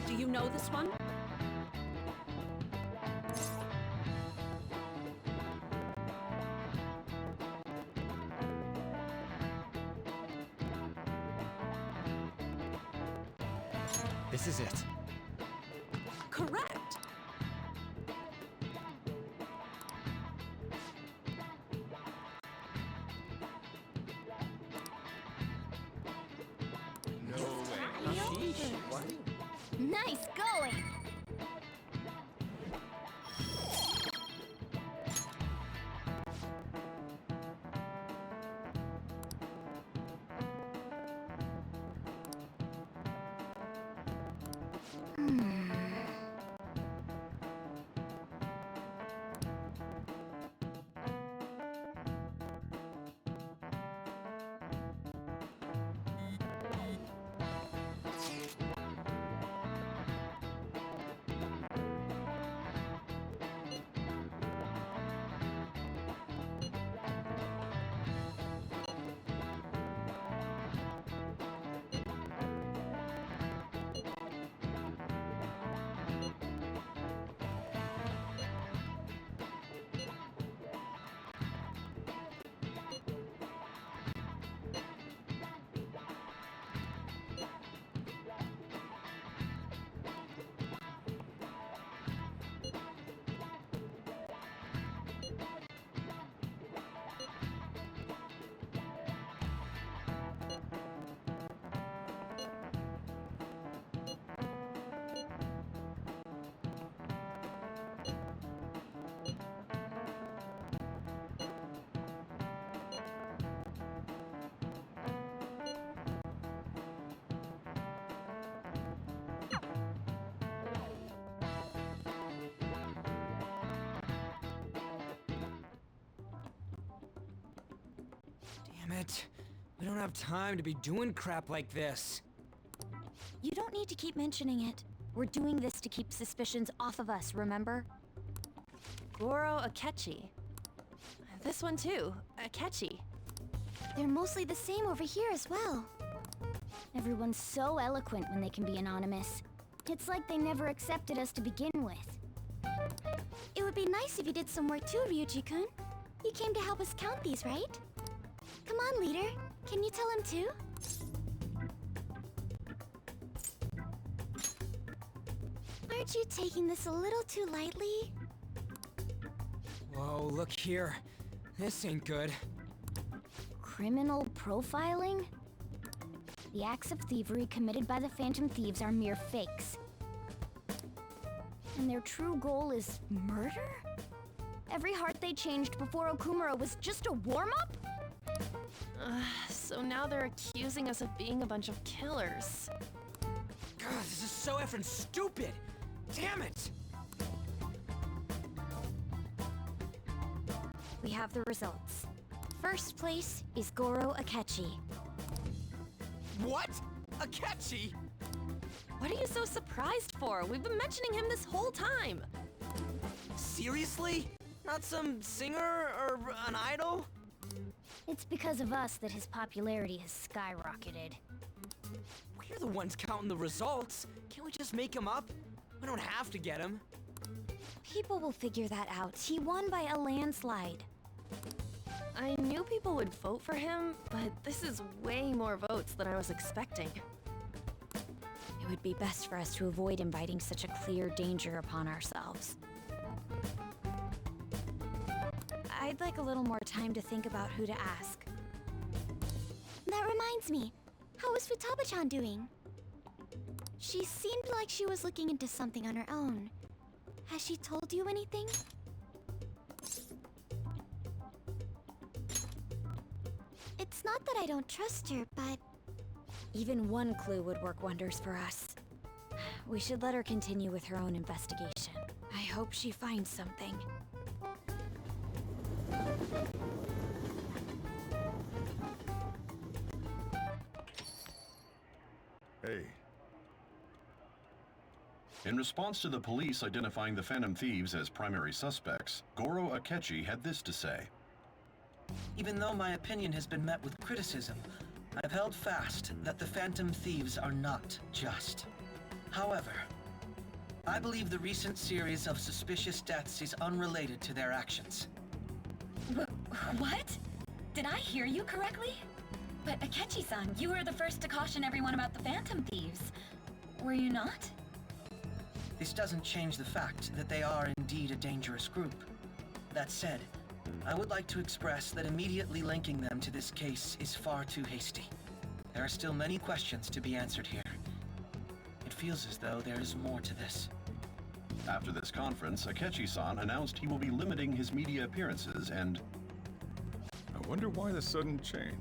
Do you know this one? This is it. Correct. Nice going! Damn it. We don't have time to be doing crap like this. You don't need to keep mentioning it. We're doing this to keep suspicions off of us, remember? Goro Akechi. This one too, Akechi. They're mostly the same over here as well. Everyone's so eloquent when they can be anonymous. It's like they never accepted us to begin with. It would be nice if you did some work too, Ryuji-kun. You came to help us count these, right? Come on, leader. Can you tell him too? Aren't you taking this a little too lightly? Whoa, look here. This ain't good. Criminal profiling? The acts of thievery committed by the Phantom Thieves are mere fakes. And their true goal is murder? Every heart they changed before Okumura was just a warm-up? So now they're accusing us of being a bunch of killers. God, this is so effing stupid! Damn it! We have the results. First place is Goro Akechi. What? Akechi? What are you so surprised for? We've been mentioning him this whole time. Seriously? Not some singer or an idol? It's because of us that his popularity has skyrocketed. We're the ones counting the results. Can't we just make him up? We don't have to get him. People will figure that out. He won by a landslide. I knew people would vote for him, but this is way more votes than I was expecting. It would be best for us to avoid inviting such a clear danger upon ourselves. I'd like a little more time to think about who to ask. That reminds me. How is Futaba-chan doing? She seemed like she was looking into something on her own. Has she told you anything? It's not that I don't trust her, but... Even one clue would work wonders for us. We should let her continue with her own investigation. I hope she finds something. Hey. In response to the police identifying the Phantom Thieves as primary suspects, Goro Akechi had this to say. Even though my opinion has been met with criticism, I've held fast that the Phantom Thieves are not just. However, I believe the recent series of suspicious deaths is unrelated to their actions. What? Did I hear you correctly? But Akechi-san, you were the first to caution everyone about the Phantom Thieves. Were you not? This doesn't change the fact that they are indeed a dangerous group. That said, I would like to express that immediately linking them to this case is far too hasty. There are still many questions to be answered here. It feels as though there is more to this. After this conference, Akechi-san announced he will be limiting his media appearances and... I wonder why the sudden change.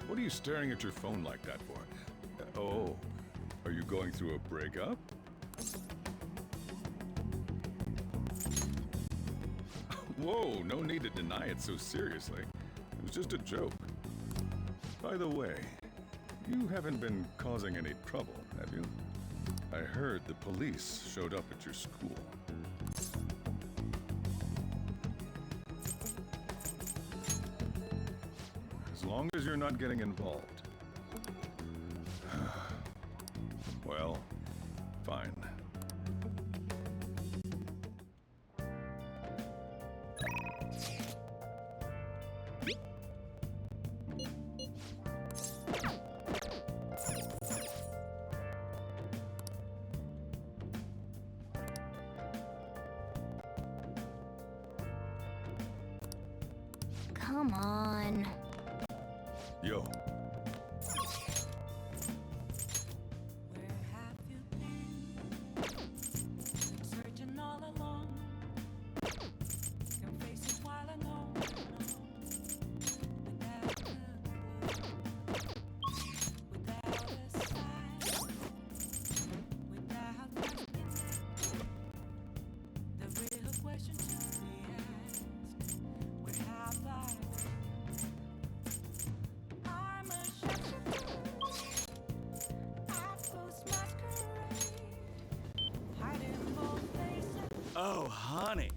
What are you staring at your phone like that for? Oh, are you going through a breakup? Whoa, no need to deny it so seriously. It was just a joke. By the way, you haven't been causing any trouble, have you? I heard the police showed up at your school. As long as you're not getting involved. Well, fine. Come on. Yo. Searching all along, can face it while I know, without a sign, without asking. The real question to be asked: where have I been? Oh, honey.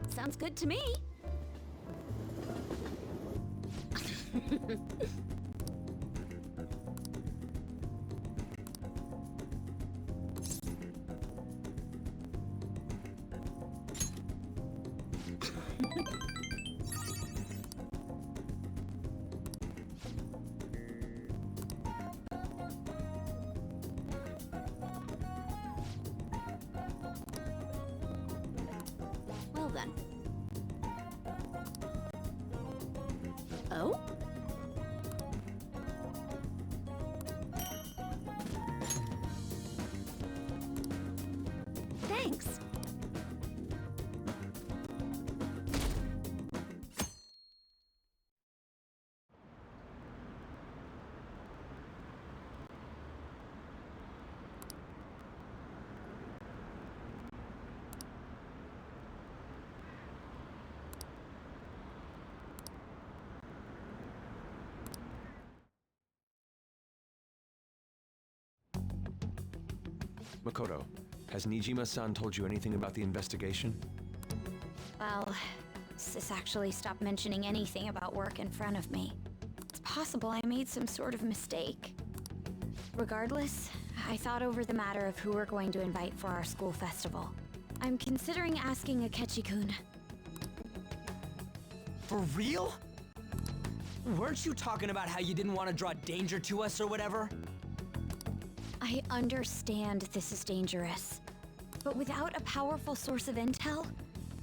Sounds good to me. Well then. Oh? Thanks. Makoto, has Nijima-san told you anything about the investigation? Well, Sis actually stopped mentioning anything about work in front of me. It's possible I made some sort of mistake. Regardless, I thought over the matter of who we're going to invite for our school festival. I'm considering asking Akechi-kun. For real? Weren't you talking about how you didn't want to draw danger to us or whatever? I understand this is dangerous, but without a powerful source of intel,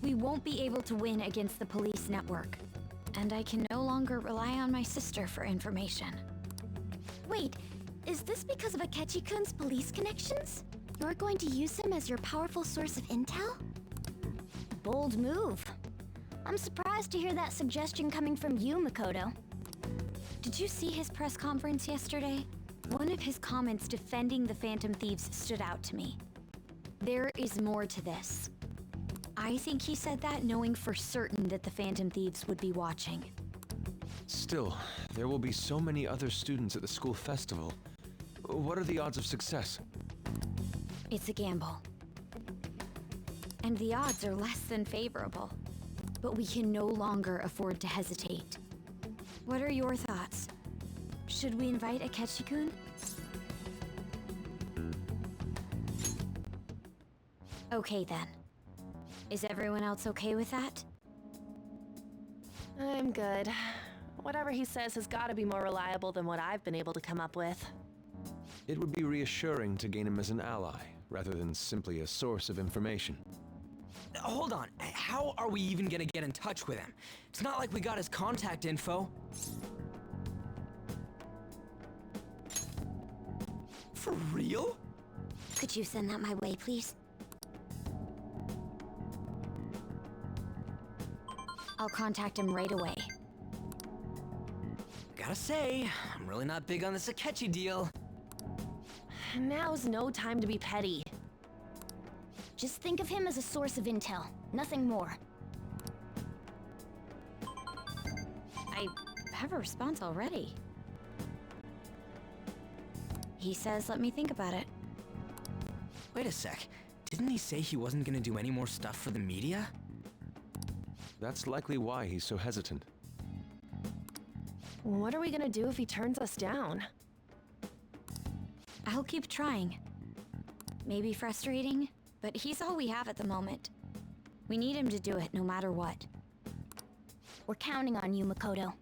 we won't be able to win against the police network. And I can no longer rely on my sister for information. Wait, is this because of Akechi-kun's police connections? You're going to use him as your powerful source of intel? Bold move. I'm surprised to hear that suggestion coming from you, Makoto. Did you see his press conference yesterday? One of his comments defending the Phantom Thieves stood out to me. There is more to this. I think he said that knowing for certain that the Phantom Thieves would be watching. Still, there will be so many other students at the school festival. What are the odds of success? It's a gamble. And the odds are less than favorable. But we can no longer afford to hesitate. What are your thoughts? Should we invite Akechi-kun? Okay then. Is everyone else okay with that? I'm good. Whatever he says has got to be more reliable than what I've been able to come up with. It would be reassuring to gain him as an ally, rather than simply a source of information. Hold on, how are we even gonna get in touch with him? It's not like we got his contact info. For real? Could you send that my way, please? I'll contact him right away. Gotta say, I'm really not big on this Akechi deal. Now's no time to be petty. Just think of him as a source of intel, nothing more. I have a response already. He says, let me think about it. Wait a sec. Didn't he say he wasn't gonna do any more stuff for the media? That's likely why he's so hesitant. What are we gonna do if he turns us down? I'll keep trying. Maybe frustrating, but he's all we have at the moment. We need him to do it no matter what. We're counting on you, Makoto.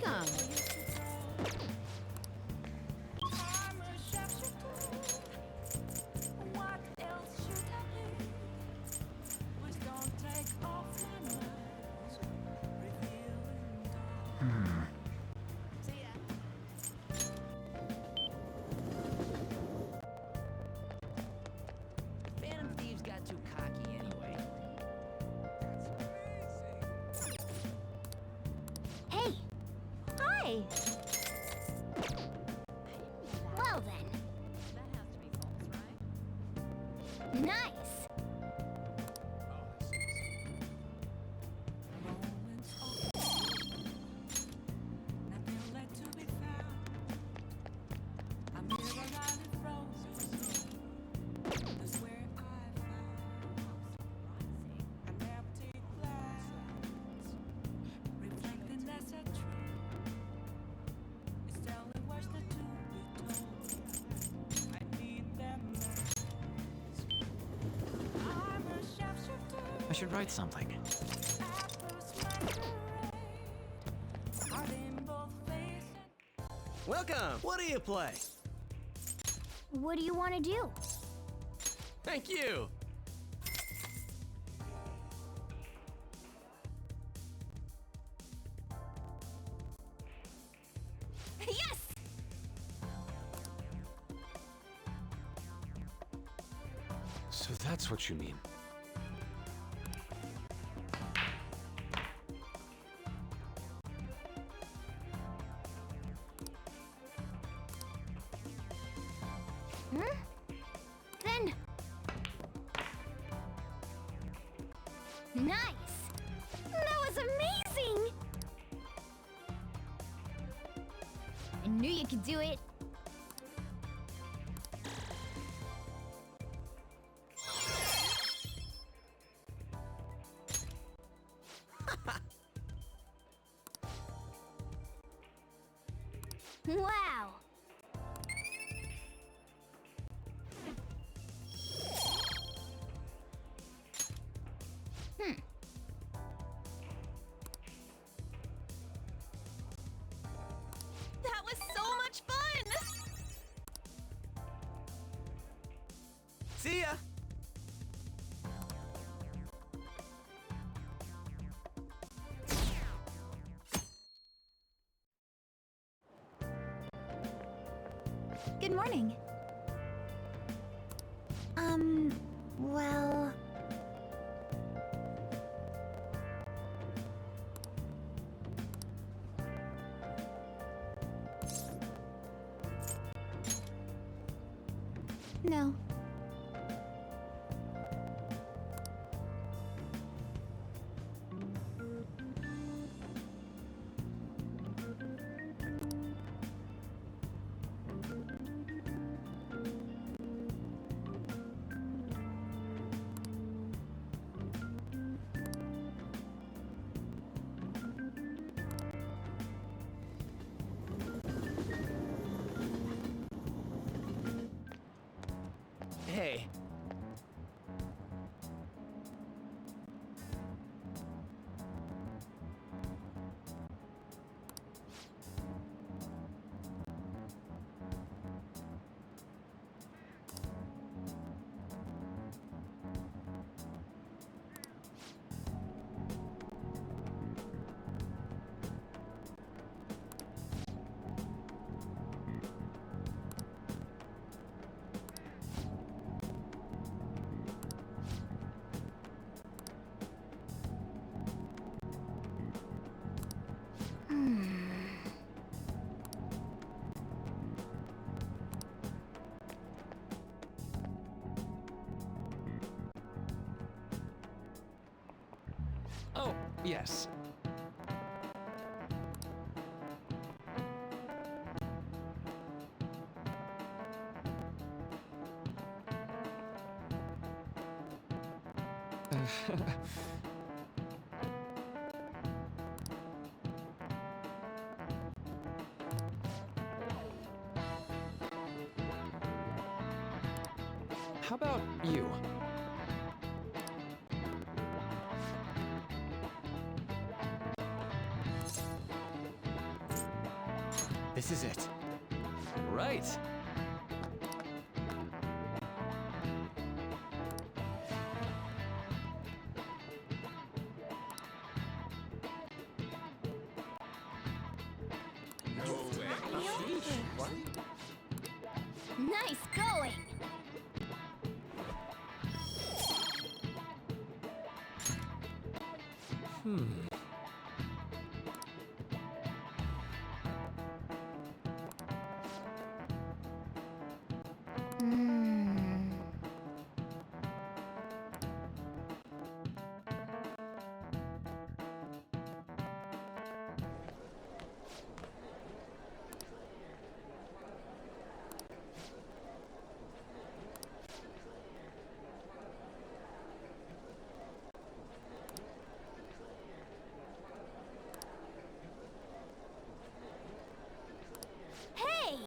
Welcome. I'm a sharpshooter. What else should I be? Please don't take off my mask. Revealing dark. See ya. Phantom Thieves got too cocky anyway. Hey! Hi! Well then. Nice! Nothing left to be found. I'm here alive and frozen. That's where I found an empty glass, reflecting as a tree. It's telling what's the to be told. I need them. I'm a sharpshooter. I should write something. Welcome! What do you play? What do you want to do? Thank you! Yes! So that's what you mean. Hmm? Then... Nice! That was amazing! I knew you could do it. Wow! Hmm. That was so much fun! See ya! Good morning. Well... No. Hey. Oh, yes. How about you? This is it. Right. Nice going! Hey!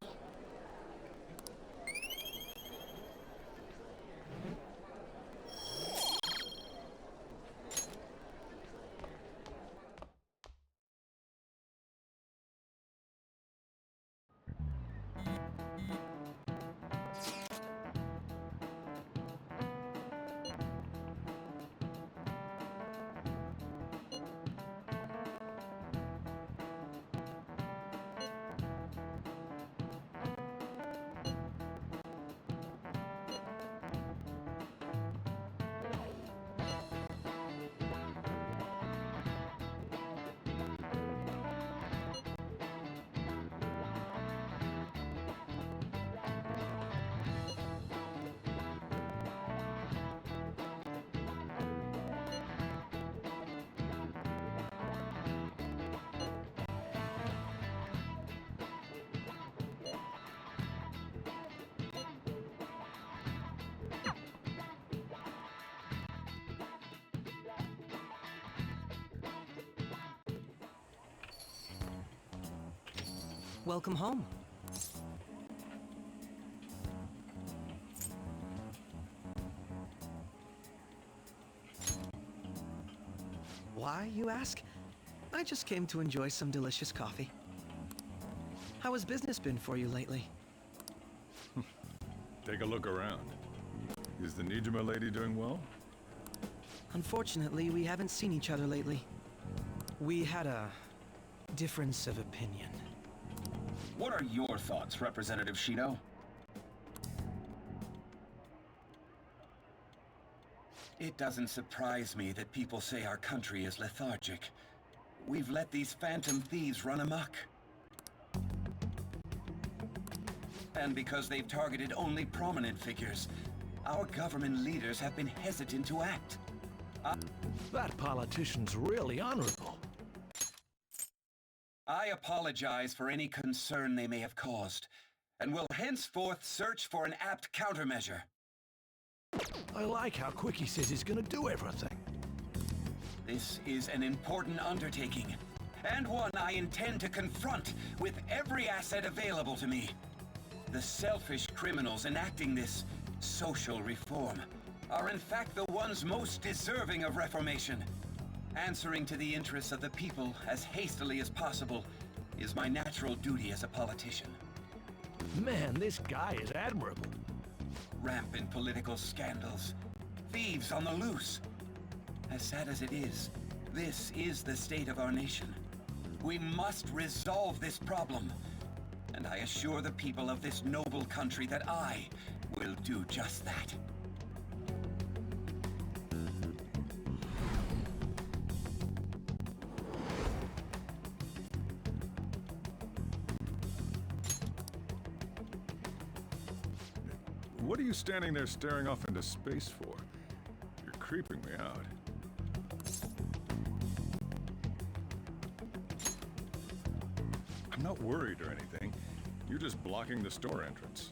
Welcome home. Why, you ask? I just came to enjoy some delicious coffee. How has business been for you lately? Take a look around. Is the Nijima lady doing well? Unfortunately, we haven't seen each other lately. We had a difference of opinion. What are your thoughts, Representative Shido? It doesn't surprise me that people say our country is lethargic. We've let these phantom thieves run amok. And because they've targeted only prominent figures, our government leaders have been hesitant to act. That politician's really honorable. I apologize for any concern they may have caused, and will henceforth search for an apt countermeasure. I like how quick he says he's gonna do everything. This is an important undertaking, and one I intend to confront with every asset available to me. The selfish criminals enacting this social reform are in fact the ones most deserving of reformation. Answering to the interests of the people as hastily as possible is my natural duty as a politician. Man, this guy is admirable. Rampant political scandals, thieves on the loose. As sad as it is, this is the state of our nation. We must resolve this problem, and I assure the people of this noble country that I will do just that. What are you standing there staring off into space for? You're creeping me out. I'm not worried or anything. You're just blocking the store entrance.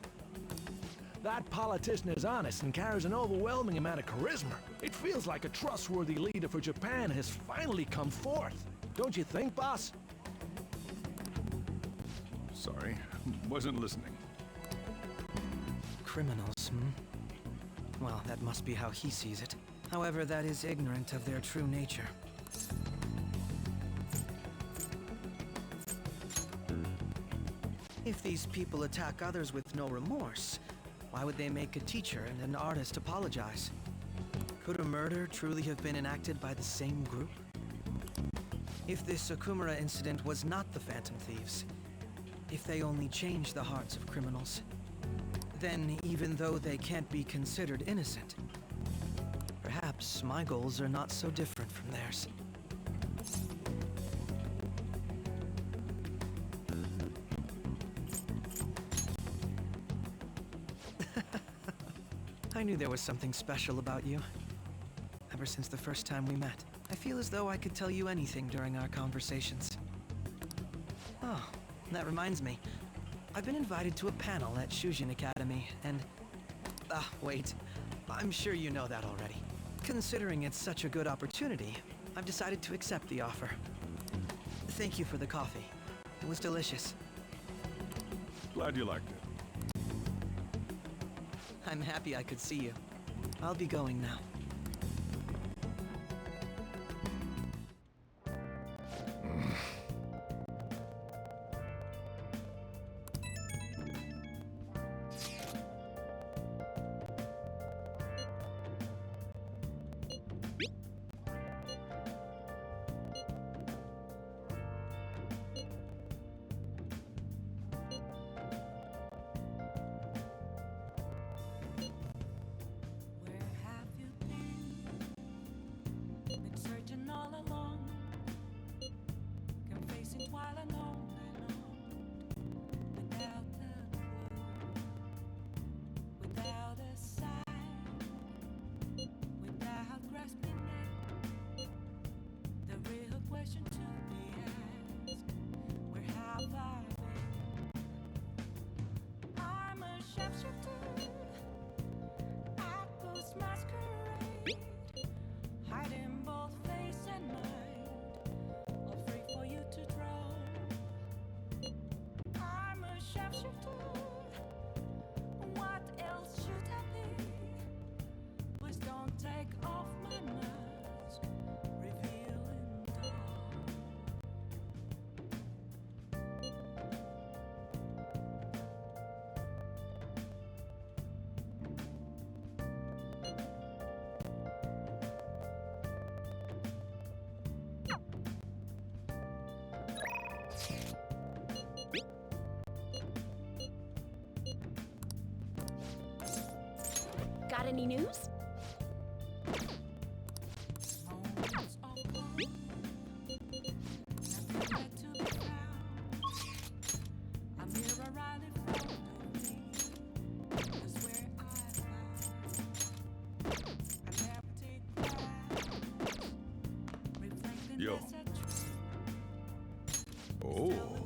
That politician is honest and carries an overwhelming amount of charisma. It feels like a trustworthy leader for Japan has finally come forth. Don't you think, boss? Sorry, wasn't listening. Criminals, hmm? Well, that must be how he sees it. However, that is ignorant of their true nature. If these people attack others with no remorse, why would they make a teacher and an artist apologize? Could a murder truly have been enacted by the same group? If this Okumura incident was not the Phantom Thieves, if they only changed the hearts of criminals, then even though they can't be considered innocent, perhaps my goals are not so different from theirs. I knew there was something special about you. Ever since the first time we met, I feel as though I could tell you anything during our conversations. Oh, that reminds me. I've been invited to a panel at Shujin Academy, and... wait. I'm sure you know that already. Considering it's such a good opportunity, I've decided to accept the offer. Thank you for the coffee. It was delicious. Glad you liked it. I'm happy I could see you. I'll be going now. Got any news? Yo. Oh.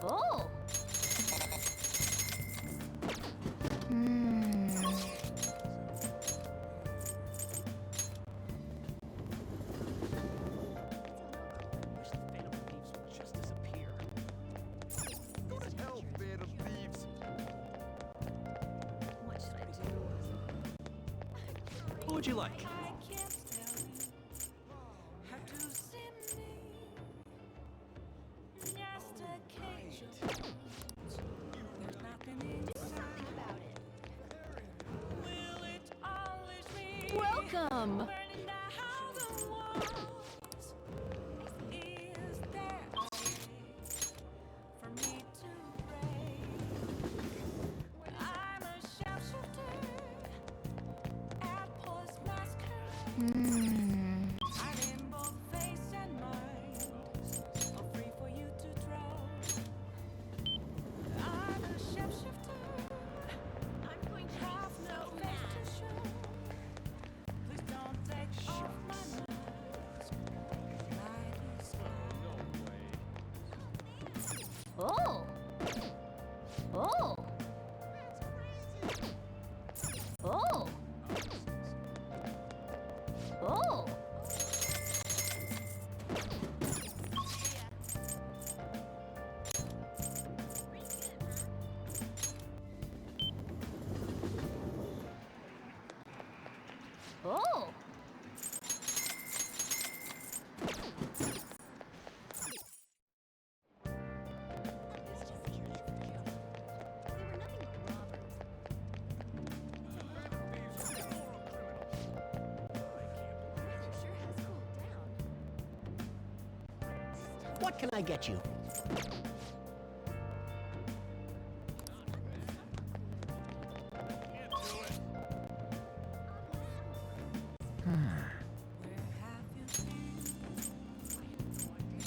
Oh! What would you like? Welcome! What can I get you?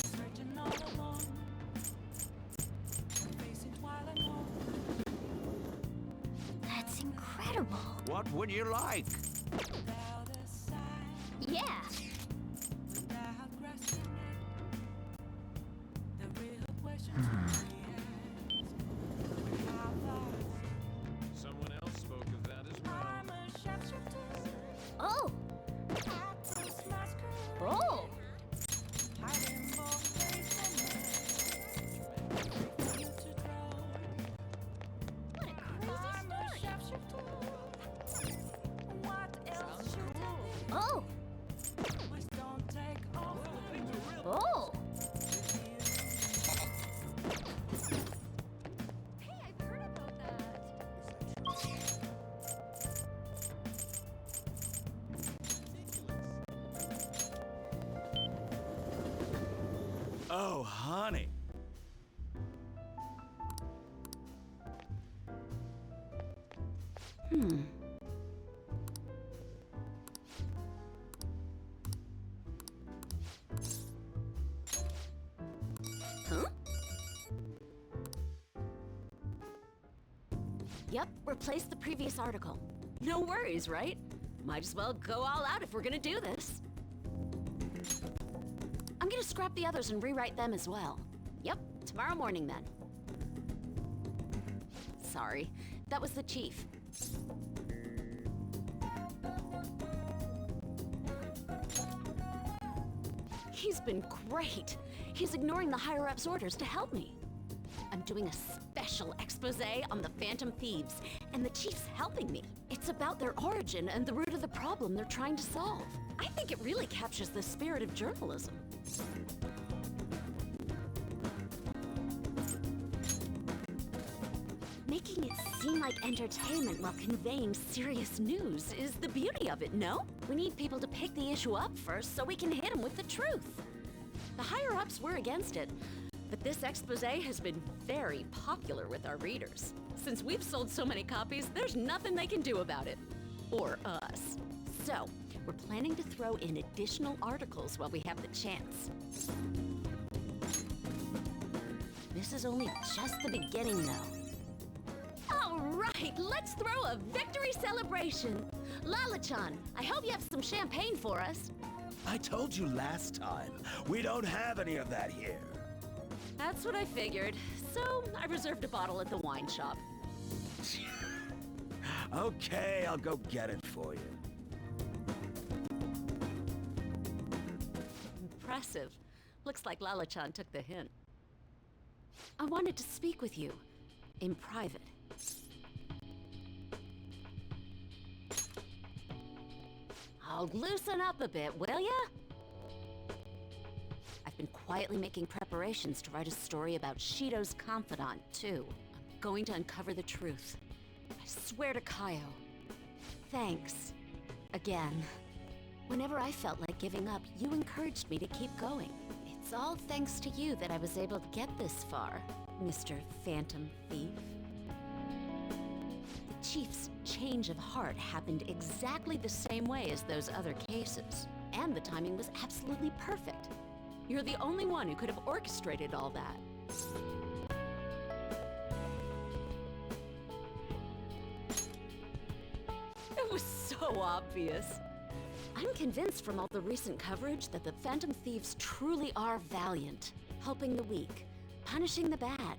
Searching all alone, facing twilight home. That's incredible. What would you like? Without a sign, Yeah. without grasping it, the real questions we ask. How far? Someone else spoke of that as well. I'm a sharpshooter. Oh. It's masquerade. Oh. Hiding both face and neck. For you to throw. What a crazy I'm a story. sharpshooter. What else should I be? Oh. Please don't take off. Oh. Hey, I've heard about that. Oh, honey. Huh? Yep, replace the previous article. No worries, right? Might as well go all out if we're gonna do this. I'm gonna scrap the others and rewrite them as well. Yep, tomorrow morning then. Sorry, that was the chief. He's been great. He's ignoring the higher-ups' orders to help me. I'm doing a special expose on the Phantom Thieves, and the chief's helping me. It's about their origin and the root of the problem they're trying to solve. I think it really captures the spirit of journalism. Making it seem like entertainment while conveying serious news is the beauty of it, no? We need people to pick the issue up first so we can hit them with the truth. The higher-ups were against it, but this expose has been very popular with our readers. Since we've sold so many copies, there's nothing they can do about it. Or us. So, we're planning to throw in additional articles while we have the chance. This is only just the beginning, though. All right, let's throw a victory celebration. Lala-chan, I hope you have some champagne for us. I told you last time, we don't have any of that here. That's what I figured. So, I reserved a bottle at the wine shop. Okay, I'll go get it for you. Impressive. Looks like Lala-chan took the hint. I wanted to speak with you. In private. I'll loosen up a bit, will ya? I've been quietly making preparations to write a story about Shido's confidant, too. I'm going to uncover the truth. I swear to Kaio. Thanks. Again. Whenever I felt like giving up, you encouraged me to keep going. It's all thanks to you that I was able to get this far, Mr. Phantom Thief. The Chief's change of heart happened exactly the same way as those other cases, and the timing was absolutely perfect. You're the only one who could have orchestrated all that. It was so obvious. I'm convinced from all the recent coverage that the Phantom Thieves truly are valiant, helping the weak, punishing the bad.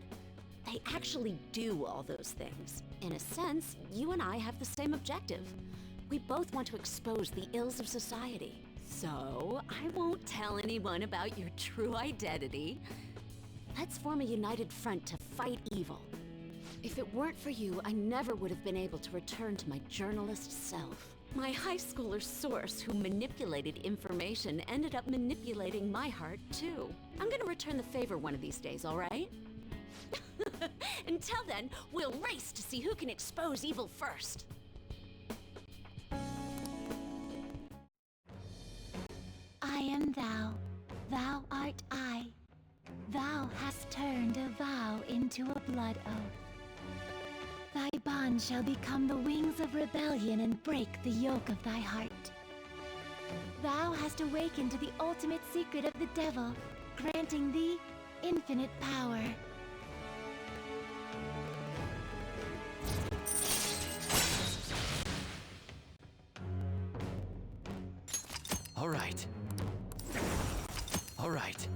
They actually do all those things. In a sense, you and I have the same objective. We both want to expose the ills of society. So, I won't tell anyone about your true identity. Let's form a united front to fight evil. If it weren't for you, I never would have been able to return to my journalist self. My high schooler source who manipulated information ended up manipulating my heart, too. I'm gonna return the favor one of these days, all right? Until then, we'll race to see who can expose evil first. I am thou, thou art I. must turn a vow into a blood oath. Thy bond shall become the wings of rebellion and break the yoke of thy heart. Thou hast awakened to the ultimate secret of the devil, granting thee infinite power. All right. All right.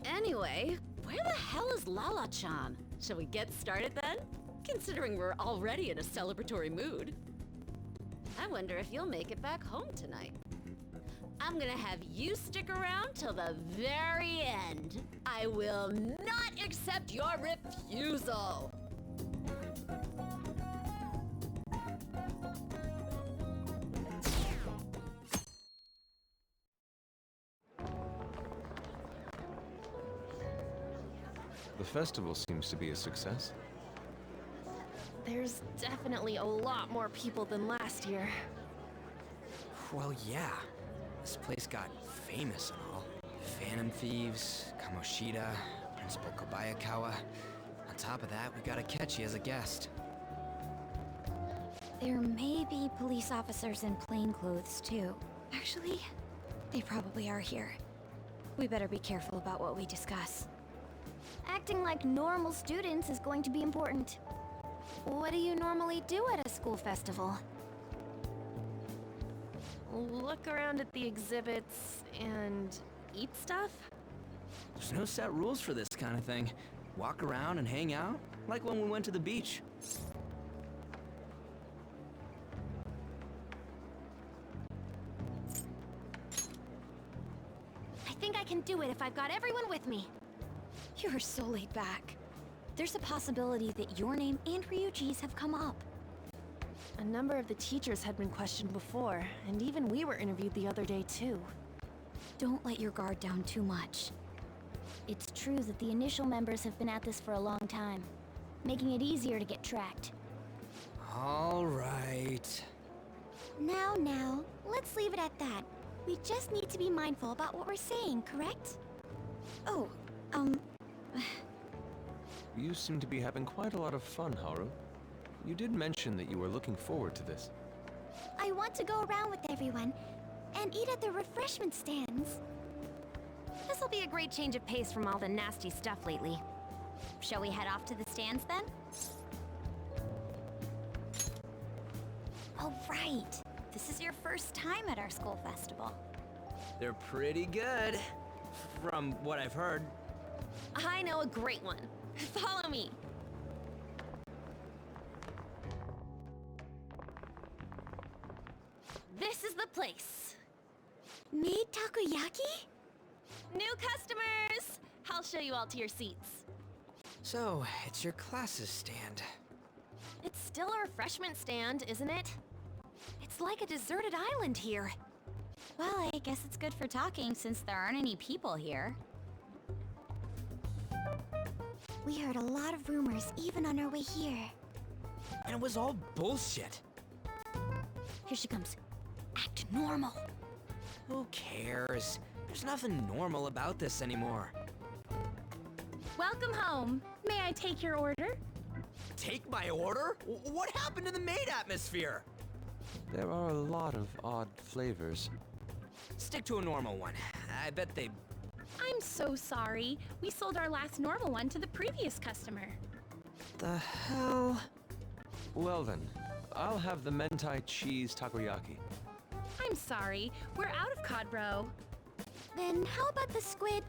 Anyway, where the hell is Lala-chan? Shall we get started then? Considering we're already in a celebratory mood. I wonder if you'll make it back home tonight. I'm gonna have you stick around till the very end. I will not accept your refusal. The festival seems to be a success. There's definitely a lot more people than last year. Well, yeah. This place got famous and all. Phantom Thieves, Kamoshida, Principal Kobayakawa. On top of that, we got Akechi as a guest. There may be police officers in plainclothes, too. Actually, they probably are here. We better be careful about what we discuss. Acting like normal students is going to be important. What do you normally do at a school festival? Look around at the exhibits and eat stuff? There's no set rules for this kind of thing. Walk around and hang out, like when we went to the beach. I think I can do it if I've got everyone with me. You're so laid back. There's a possibility that your name and Ryuji's have come up. A number of the teachers had been questioned before, and even we were interviewed the other day too. Don't let your guard down too much. It's true that the initial members have been at this for a long time, making it easier to get tracked. All right. Now, let's leave it at that. We just need to be mindful about what we're saying, correct? Oh, You seem to be having quite a lot of fun, Haru. You did mention that you were looking forward to this. I want to go around with everyone and eat at the refreshment stands. This'll be a great change of pace from all the nasty stuff lately. Shall we head off to the stands then? Oh, right. This is your first time at our school festival. They're pretty good, from what I've heard. I know a great one. Follow me. This is the place. Made takoyaki? New customers! I'll show you all to your seats. So, it's your class's stand. It's still a refreshment stand, isn't it? It's like a deserted island here. Well, I guess it's good for talking since there aren't any people here. We heard a lot of rumors even on our way here. And it was all bullshit. Here she comes. Act normal. Who cares? There's nothing normal about this anymore. Welcome home. May I take your order? Take my order? What happened to the maid atmosphere? There are a lot of odd flavors. Stick to a normal one. I bet they... I'm so sorry. We sold our last normal one to the previous customer. The hell? Well then, I'll have the mentai cheese takoyaki. I'm sorry. We're out of cod roe. Then how about the squid?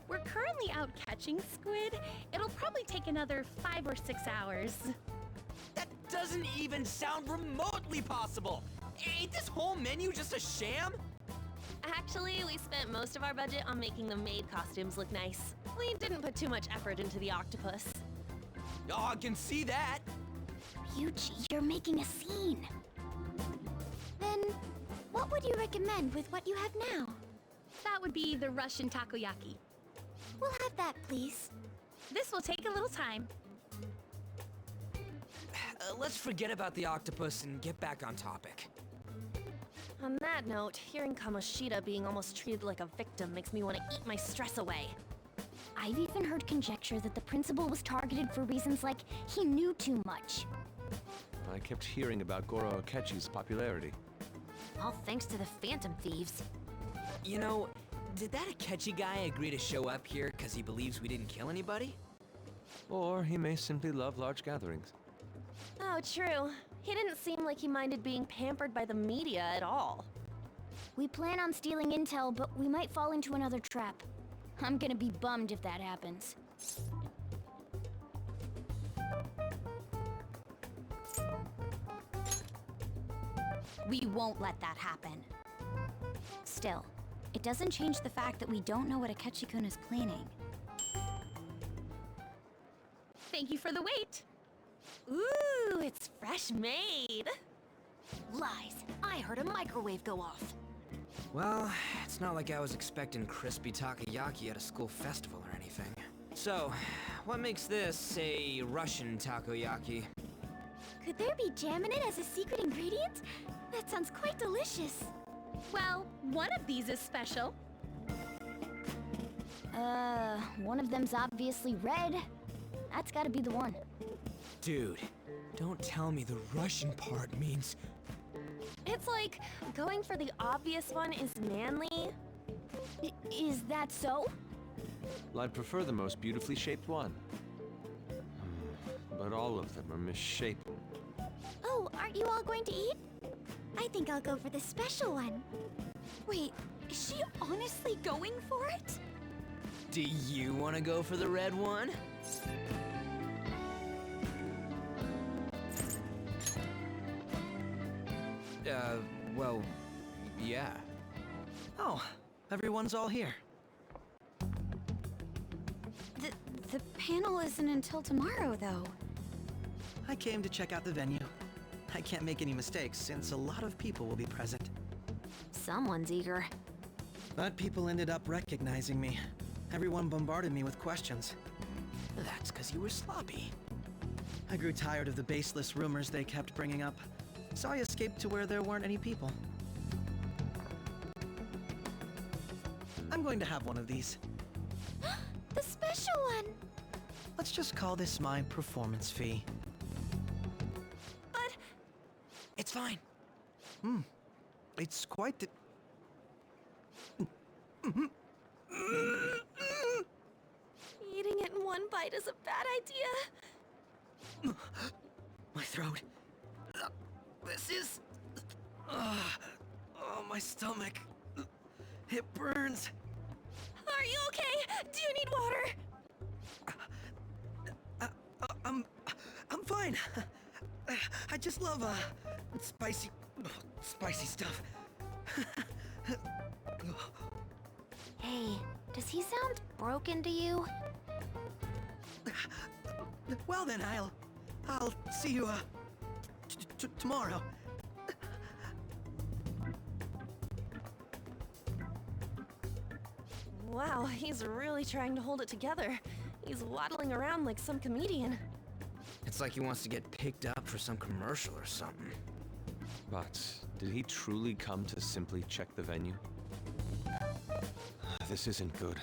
We're currently out catching squid. It'll probably take another 5 or 6 hours. That doesn't even sound remotely possible! Ain't this whole menu just a sham? Actually, we spent most of our budget on making the maid costumes look nice. We didn't put too much effort into the octopus. Oh, I can see that! Ryuji, you're making a scene. Then, what would you recommend with what you have now? That would be the Russian takoyaki. We'll have that, please. This will take a little time. Let's forget about the octopus and get back on topic. On that note, hearing Kamoshida being almost treated like a victim makes me want to eat my stress away. I've even heard conjecture that the principal was targeted for reasons like he knew too much. I kept hearing about Goro Akechi's popularity. All thanks to the Phantom Thieves. You know, did that Akechi guy agree to show up here because he believes we didn't kill anybody? Or he may simply love large gatherings. Oh, true. He didn't seem like he minded being pampered by the media at all. We plan on stealing intel, but we might fall into another trap. I'm gonna be bummed if that happens. We won't let that happen. Still, it doesn't change the fact that we don't know what Akechi-kun is planning. Thank you for the wait. Ooh, it's fresh made. Lies. I heard a microwave go off. Well, it's not like I was expecting crispy takoyaki at a school festival or anything. So, what makes this a Russian takoyaki? Could there be jam in it as a secret ingredient? That sounds quite delicious. Well, one of these is special. One of them's obviously red. That's gotta be the one. Dude, don't tell me the Russian part means... It's like, going for the obvious one is manly. Is that so? Well, I'd prefer the most beautifully shaped one. But all of them are misshapen. Oh, aren't you all going to eat? I think I'll go for the special one. Wait, is she honestly going for it? Do you want to go for the red one? Well, yeah. Oh, everyone's all here. The panel isn't until tomorrow, though. I came to check out the venue. I can't make any mistakes since a lot of people will be present. Someone's eager. But people ended up recognizing me. Everyone bombarded me with questions. That's because you were sloppy. I grew tired of the baseless rumors they kept bringing up, so I escaped to where there weren't any people. I'm going to have one of these. The special one! Let's just call this my performance fee. But... It's fine. It's quite the... Eating it in one bite is a bad idea. My throat. This is... oh, my stomach. It burns. Are you okay? Do you need water? I'm fine. I just love, spicy stuff. Hey, does he sound broken to you? Well then, I'll see you, tomorrow. Wow, he's really trying to hold it together. He's waddling around like some comedian. It's like he wants to get picked up for some commercial or something. But did he truly come to simply check the venue? This isn't good.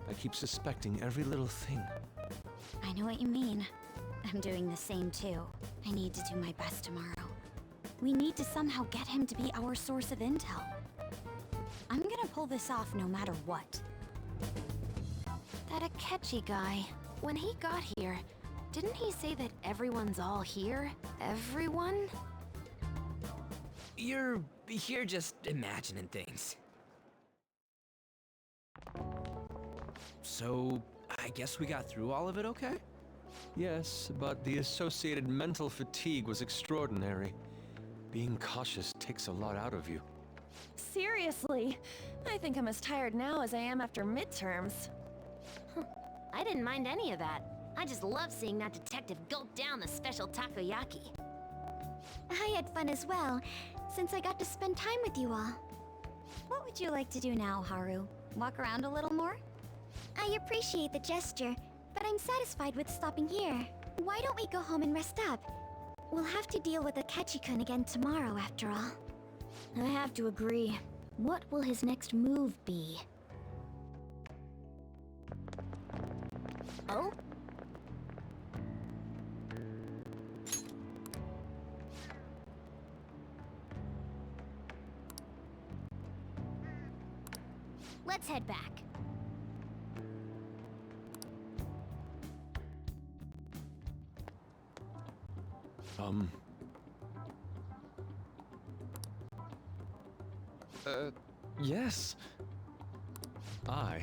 I keep suspecting every little thing. I know what you mean. I'm doing the same too. I need to do my best tomorrow. We need to somehow get him to be our source of intel. I'm gonna pull this off no matter what. That Akechi guy, when he got here, didn't he say that everyone's all here? Everyone? You're just imagining things. So, I guess we got through all of it okay? Yes, but the associated mental fatigue was extraordinary. Being cautious takes a lot out of you. Seriously, I think I'm as tired now as I am after midterms. I didn't mind any of that. I just love seeing that detective gulp down the special takoyaki. I had fun as well, since I got to spend time with you all. What would you like to do now, Haru? Walk around a little more? I appreciate the gesture, but I'm satisfied with stopping here. Why don't we go home and rest up? We'll have to deal with Akechi-kun again tomorrow, after all. I have to agree. What will his next move be? Oh? Let's head back. Yes. I...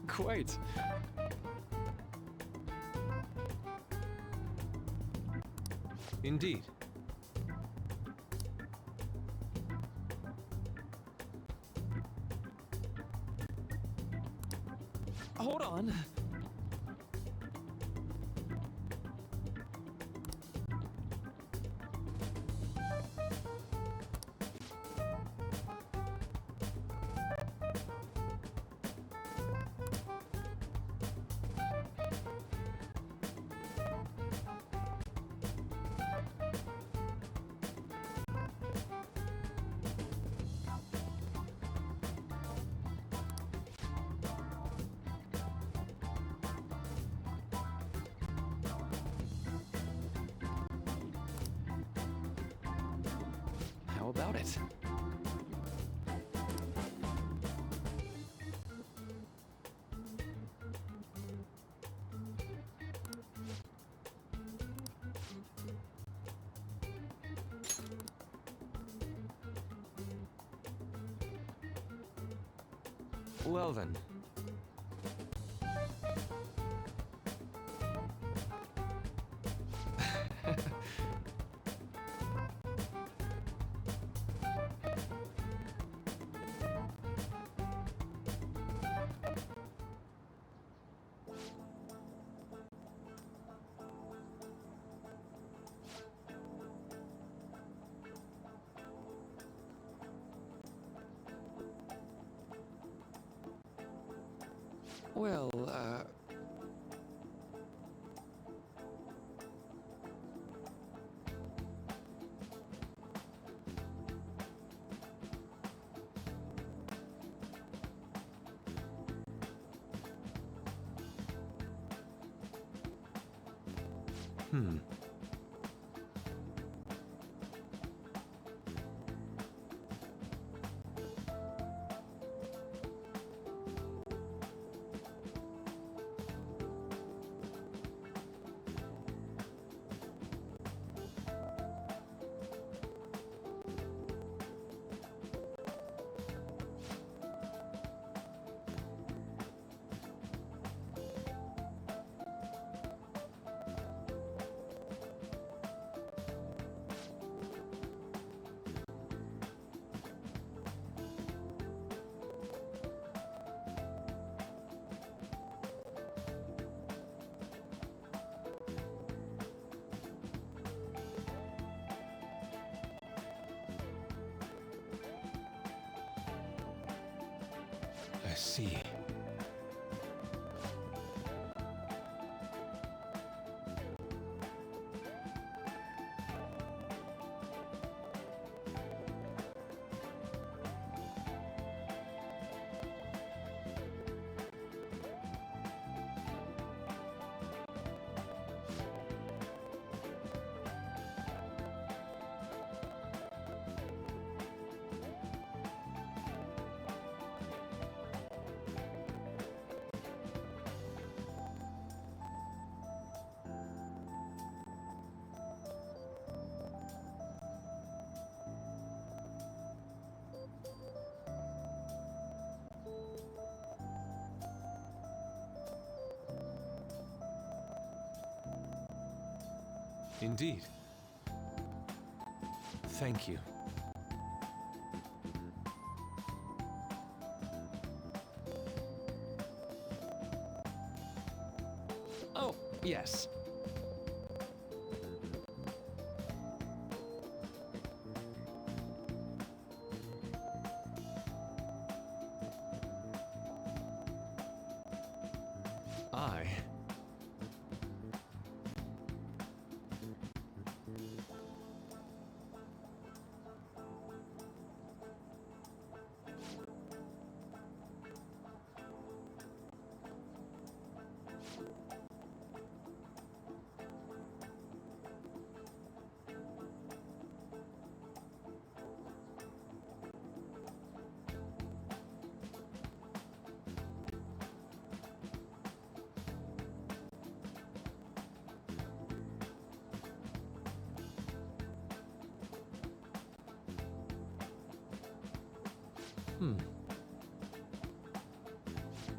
Quite. Indeed. Hold on. How about it? Well then. Well, hmm. I see. Indeed. Thank you. Oh, yes.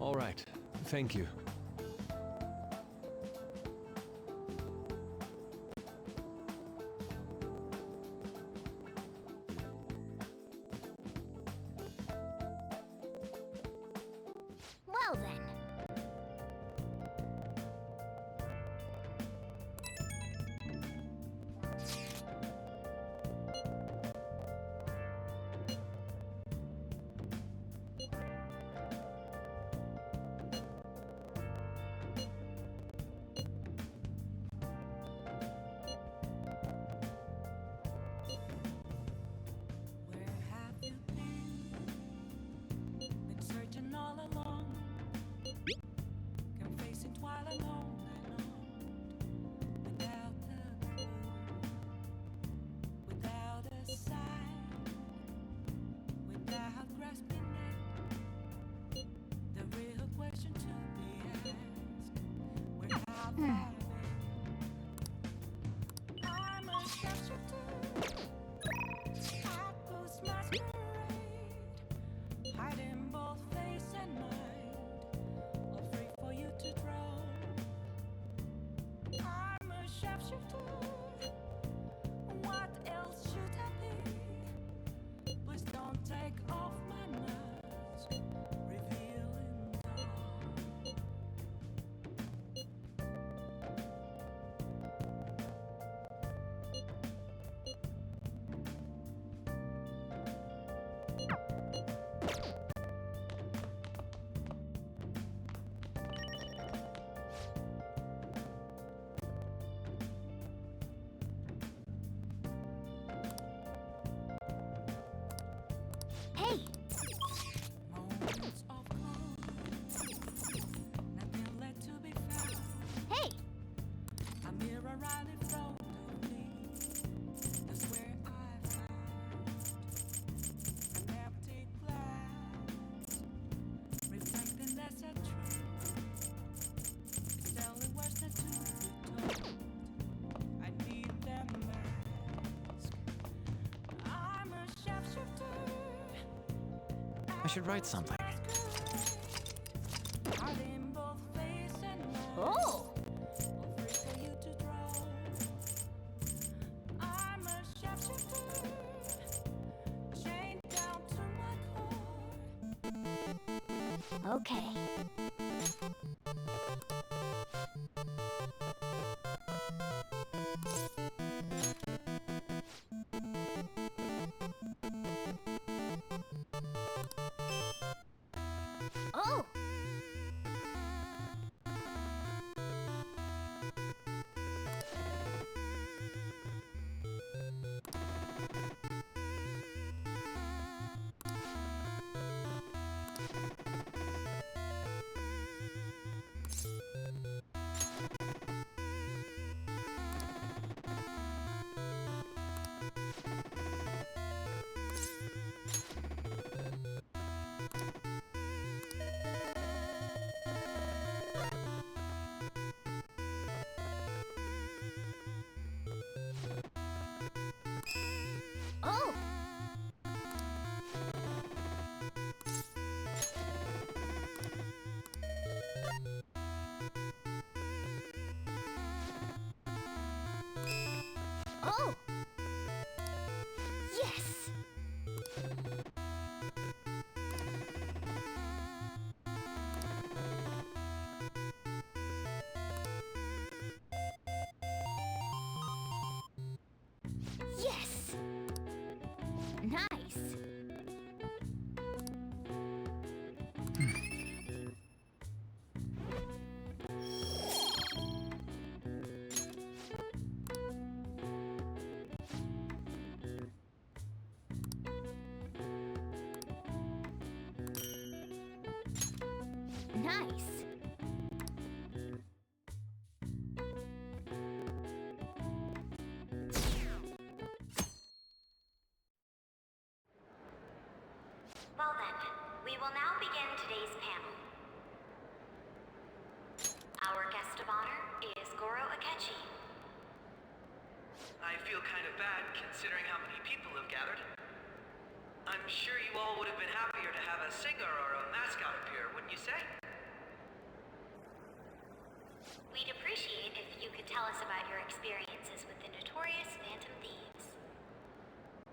All right. Thank you. Well then. Where have you been? Been searching all along. Can face it while alone and on. Without a clue, without a sign, without grasping it. The real question to be asked: where have I been? I'm a sharpshooter. I post masquerade, hiding both face and mind, all free for you to draw. I'm a sharpshooter. What else should I be? Please don't take off my mask, revealing dawn. Hey! Moments of calm, nothing left to be found. Hey! A mirror right in front of me. That's where I found an empty glass, reflecting that's a truth. It's telling words that to be told. I need that mask. I'm a sharpshooter. I should write something. Hiding both face and mind. Oh! All free for you to draw. I'm a sharpshooter, chained down to my core. Okay. Oh! Oh! Oh! Yes! Yes! Nice! Nice! Well then, we will now begin today's panel. Our guest of honor is Goro Akechi. I feel kind of bad considering how many people have gathered. I'm sure you all would have been happier to have a singer or a mascot appear, wouldn't you say? We'd appreciate if you could tell us about your experiences with the notorious Phantom Thieves.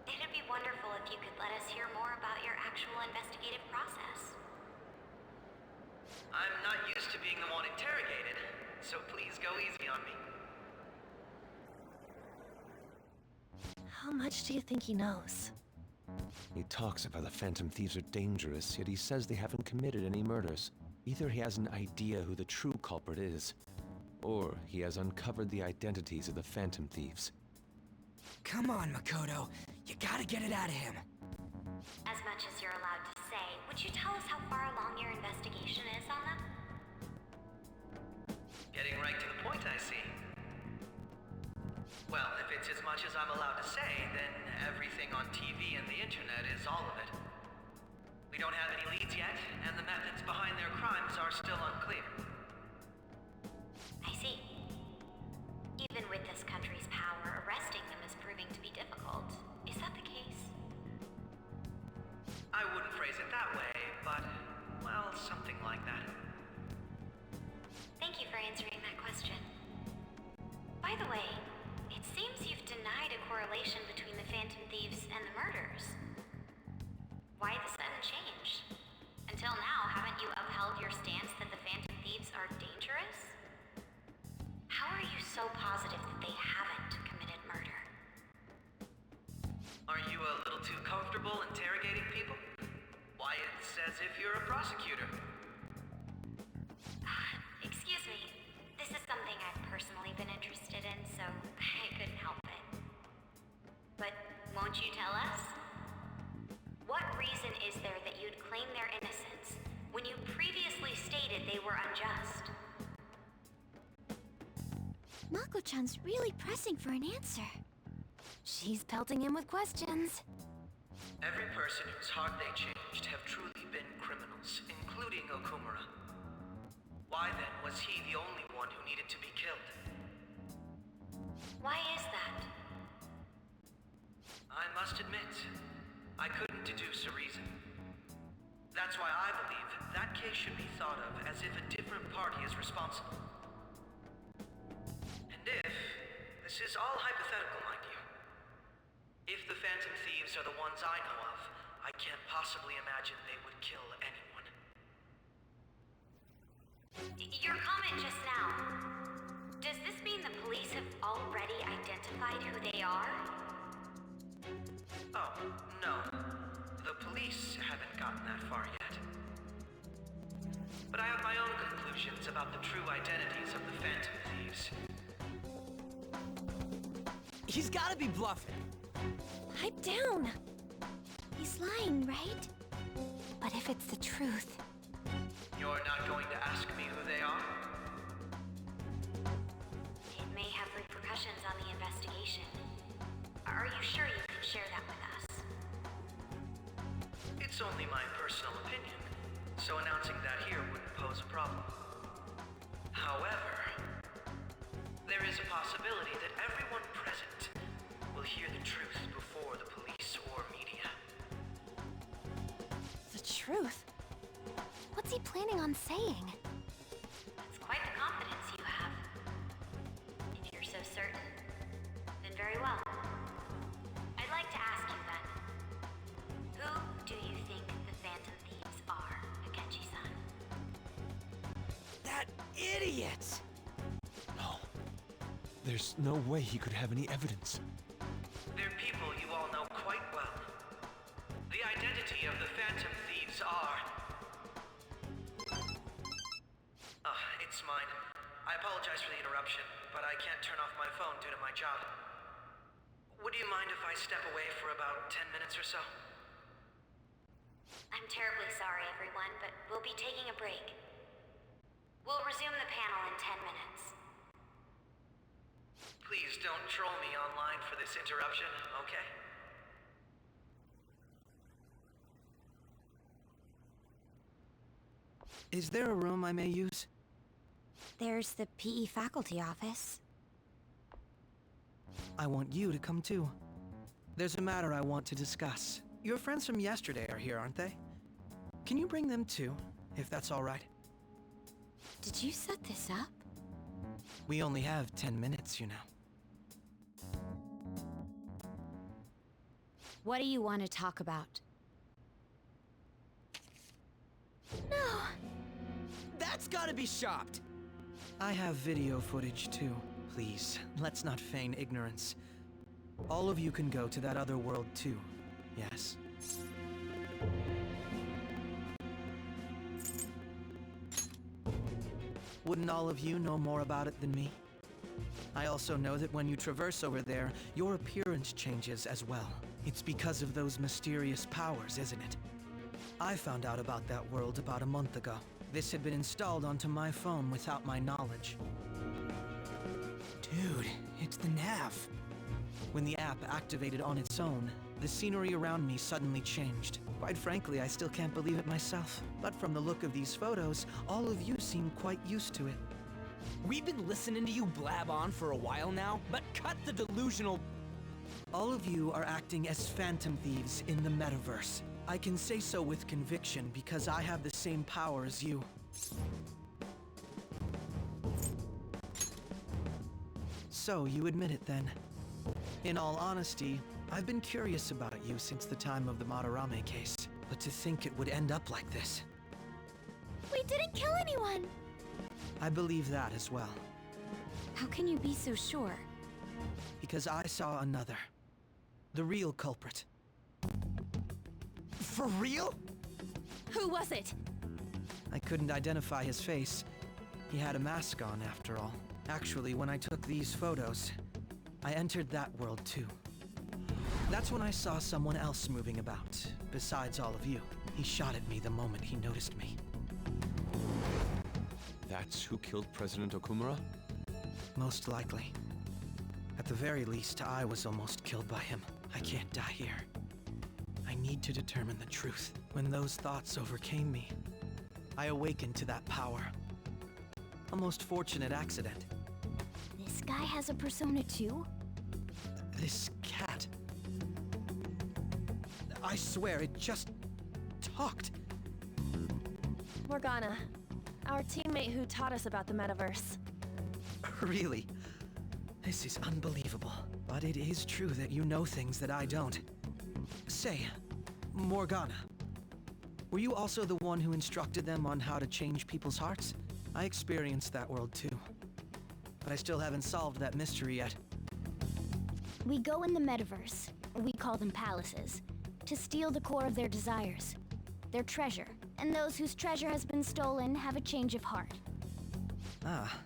It'd be wonderful if you could let us hear more about your actual investigative process. I'm not used to being the one interrogated, so please go easy on me. How much do you think he knows? He talks about the Phantom Thieves are dangerous, yet he says they haven't committed any murders. Either he has an idea who the true culprit is, or he has uncovered the identities of the Phantom Thieves. Come on, Makoto. You gotta get it out of him. As much as you're allowed to say, would you tell us how far along your investigation is on them? Getting right to the point, I see. Well, if it's as much as I'm allowed to say, then everything on TV and the internet is all of it. We don't have any leads yet, and the methods behind their crimes are still unclear. I see. Even with this country's power, arresting them is proving to be difficult. Is that the case? I wouldn't phrase it that way, but, well, something like that. Thank you for answering that question. By the way, it seems you've denied a correlation between the Phantom Thieves and the murders. Why the sudden change? Until now, haven't you upheld your stance that the Phantom Thieves are dangerous? How are you so positive that they haven't committed murder? Are you a little too comfortable interrogating people? Why, it's as if you're a prosecutor. Excuse me. This is something I've personally been interested in, so I couldn't help it. But won't you tell us? What reason is there that you'd claim their innocence when you previously stated they were unjust? Mako-chan's really pressing for an answer. She's pelting him with questions. Every person whose heart they changed have truly been criminals, including Okumura. Why then was he the only one who needed to be killed? Why is that? I must admit, I couldn't deduce a reason. That's why I believe that case should be thought of as if a different party is responsible. And if, this is all hypothetical, mind you, if the Phantom Thieves are the ones I know of, I can't possibly imagine they would kill anyone. Your comment just now, does this mean the police have already identified who they are? Oh, no. The police haven't gotten that far yet. But I have my own conclusions about the true identities of the Phantom Thieves. He's gotta be bluffing. Pipe down! He's lying, right? But if it's the truth... You're not going to ask me who they are? It may have repercussions on the investigation. Are you sure you can share that with us? It's only my personal opinion, so announcing that here wouldn't pose a problem. However, there is a possibility that everyone present will hear the truth before the police or media. The truth? What's he planning on saying? That's quite the confidence you have. If you're so certain, then very well. I'd like to ask you then, who do you think the Phantom Thieves are, Akechi-san? That idiot! No. There's no way he could have any evidence. They're people you all know quite well. The identity of the Phantom Thieves are... it's mine. I apologize for the interruption, but I can't turn off my phone due to my job. Would you mind if I step away for about 10 minutes or so? I'm terribly sorry, everyone, but we'll be taking a break. We'll resume the panel in 10 minutes. Please don't troll me online for this interruption, okay? Is there a room I may use? There's the PE faculty office. I want you to come too. There's a matter I want to discuss. Your friends from yesterday are here, aren't they? Can you bring them too, if that's all right? Did you set this up? We only have 10 minutes, you know. What do you want to talk about? No! That's gotta be shopped! I have video footage too. Please, let's not feign ignorance. All of you can go to that other world too, yes? Wouldn't all of you know more about it than me? I also know that when you traverse over there, your appearance changes as well. It's because of those mysterious powers, isn't it? I found out about that world about a month ago. This had been installed onto my phone without my knowledge. Dude, it's the nav. When the app activated on its own, the scenery around me suddenly changed. Quite frankly, I still can't believe it myself. But from the look of these photos, all of you seem quite used to it. We've been listening to you blab on for a while now, but cut the delusional... All of you are acting as phantom thieves in the metaverse. I can say so with conviction because I have the same power as you. So, you admit it then. In all honesty, I've been curious about you since the time of the Madarame case. But to think it would end up like this. We didn't kill anyone! I believe that as well. How can you be so sure? Because I saw another. The real culprit. For real? Who was it? I couldn't identify his face. He had a mask on, after all. Actually, when I took these photos, I entered that world too. That's when I saw someone else moving about, besides all of you. He shot at me the moment he noticed me. That's who killed President Okumura? Most likely. At the very least, I was almost killed by him. I can't die here. I need to determine the truth. When those thoughts overcame me, I awakened to that power. A most fortunate accident. This guy has a persona too? This cat. I swear, it just talked. Morgana, our teammate who taught us about the metaverse. Really? This is unbelievable. But it is true that you know things that I don't. Say, Morgana, were you also the one who instructed them on how to change people's hearts? I experienced that world too. But I still haven't solved that mystery yet. We go in the metaverse, we call them palaces, to steal the core of their desires, their treasure. And those whose treasure has been stolen have a change of heart. Ah.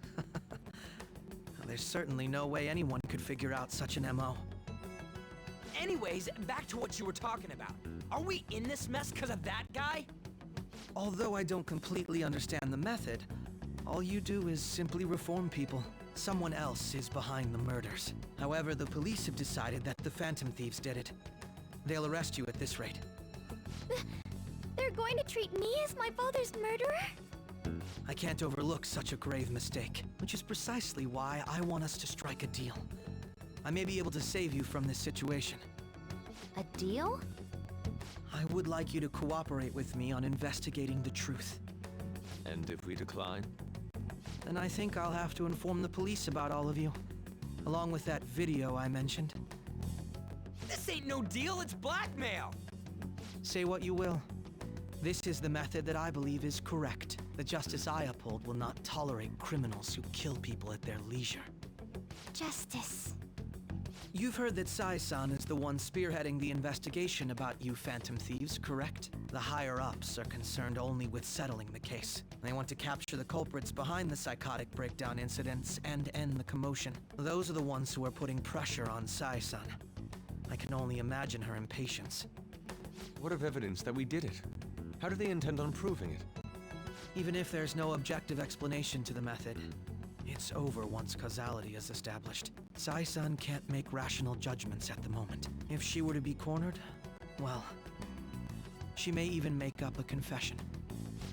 There's certainly no way anyone could figure out such an MO. Anyways, back to what you were talking about. Are we in this mess because of that guy? Although I don't completely understand the method, all you do is simply reform people. Someone else is behind the murders. However, the police have decided that the Phantom Thieves did it. They'll arrest you at this rate. They're going to treat me as my father's murderer? I can't overlook such a grave mistake, which is precisely why I want us to strike a deal. I may be able to save you from this situation. A deal? I would like you to cooperate with me on investigating the truth. And if we decline? Then I think I'll have to inform the police about all of you, along with that video I mentioned. This ain't no deal, it's blackmail! Say what you will. This is the method that I believe is correct. The justice I uphold will not tolerate criminals who kill people at their leisure. Justice. You've heard that Sai-san is the one spearheading the investigation about you Phantom Thieves, correct? The higher-ups are concerned only with settling the case. They want to capture the culprits behind the psychotic breakdown incidents and end the commotion. Those are the ones who are putting pressure on Sai-san. I can only imagine her impatience. What of evidence that we did it? How do they intend on proving it? Even if there's no objective explanation to the method, it's over once causality is established. Sai-san can't make rational judgments at the moment. If she were to be cornered, well, she may even make up a confession.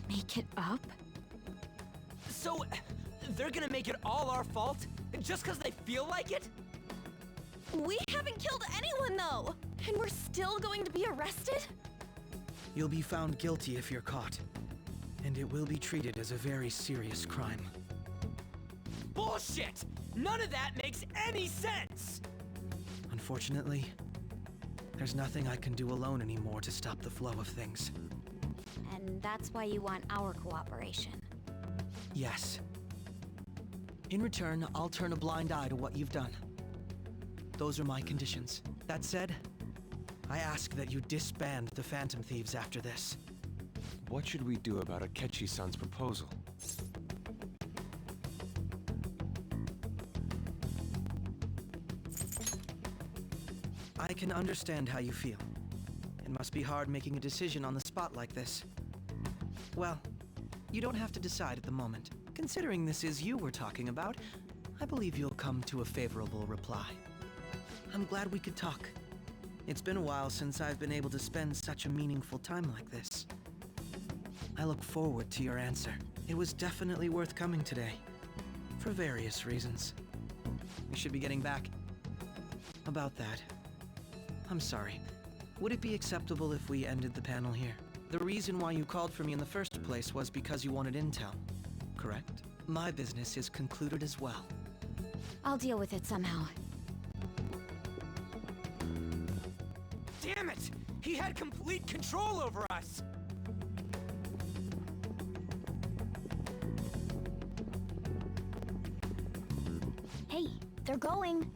Make it up? So, they're gonna make it all our fault? Just because they feel like it? We haven't killed anyone, though! And we're still going to be arrested? You'll be found guilty if you're caught. And it will be treated as a very serious crime. Bullshit! None of that makes any sense! Unfortunately, there's nothing I can do alone anymore to stop the flow of things. And that's why you want our cooperation. Yes. In return, I'll turn a blind eye to what you've done. Those are my conditions. That said, I ask that you disband the Phantom Thieves after this. What should we do about Akechi-san's proposal? I can understand how you feel. It must be hard making a decision on the spot like this. Well, you don't have to decide at the moment. Considering this is you we're talking about, I believe you'll come to a favorable reply. I'm glad we could talk. It's been a while since I've been able to spend such a meaningful time like this. I look forward to your answer. It was definitely worth coming today. For various reasons. We should be getting back. About that, I'm sorry. Would it be acceptable if we ended the panel here? The reason why you called for me in the first place was because you wanted intel, correct? My business is concluded as well. I'll deal with it somehow. Damn it! He had complete control over us! Hey, they're going.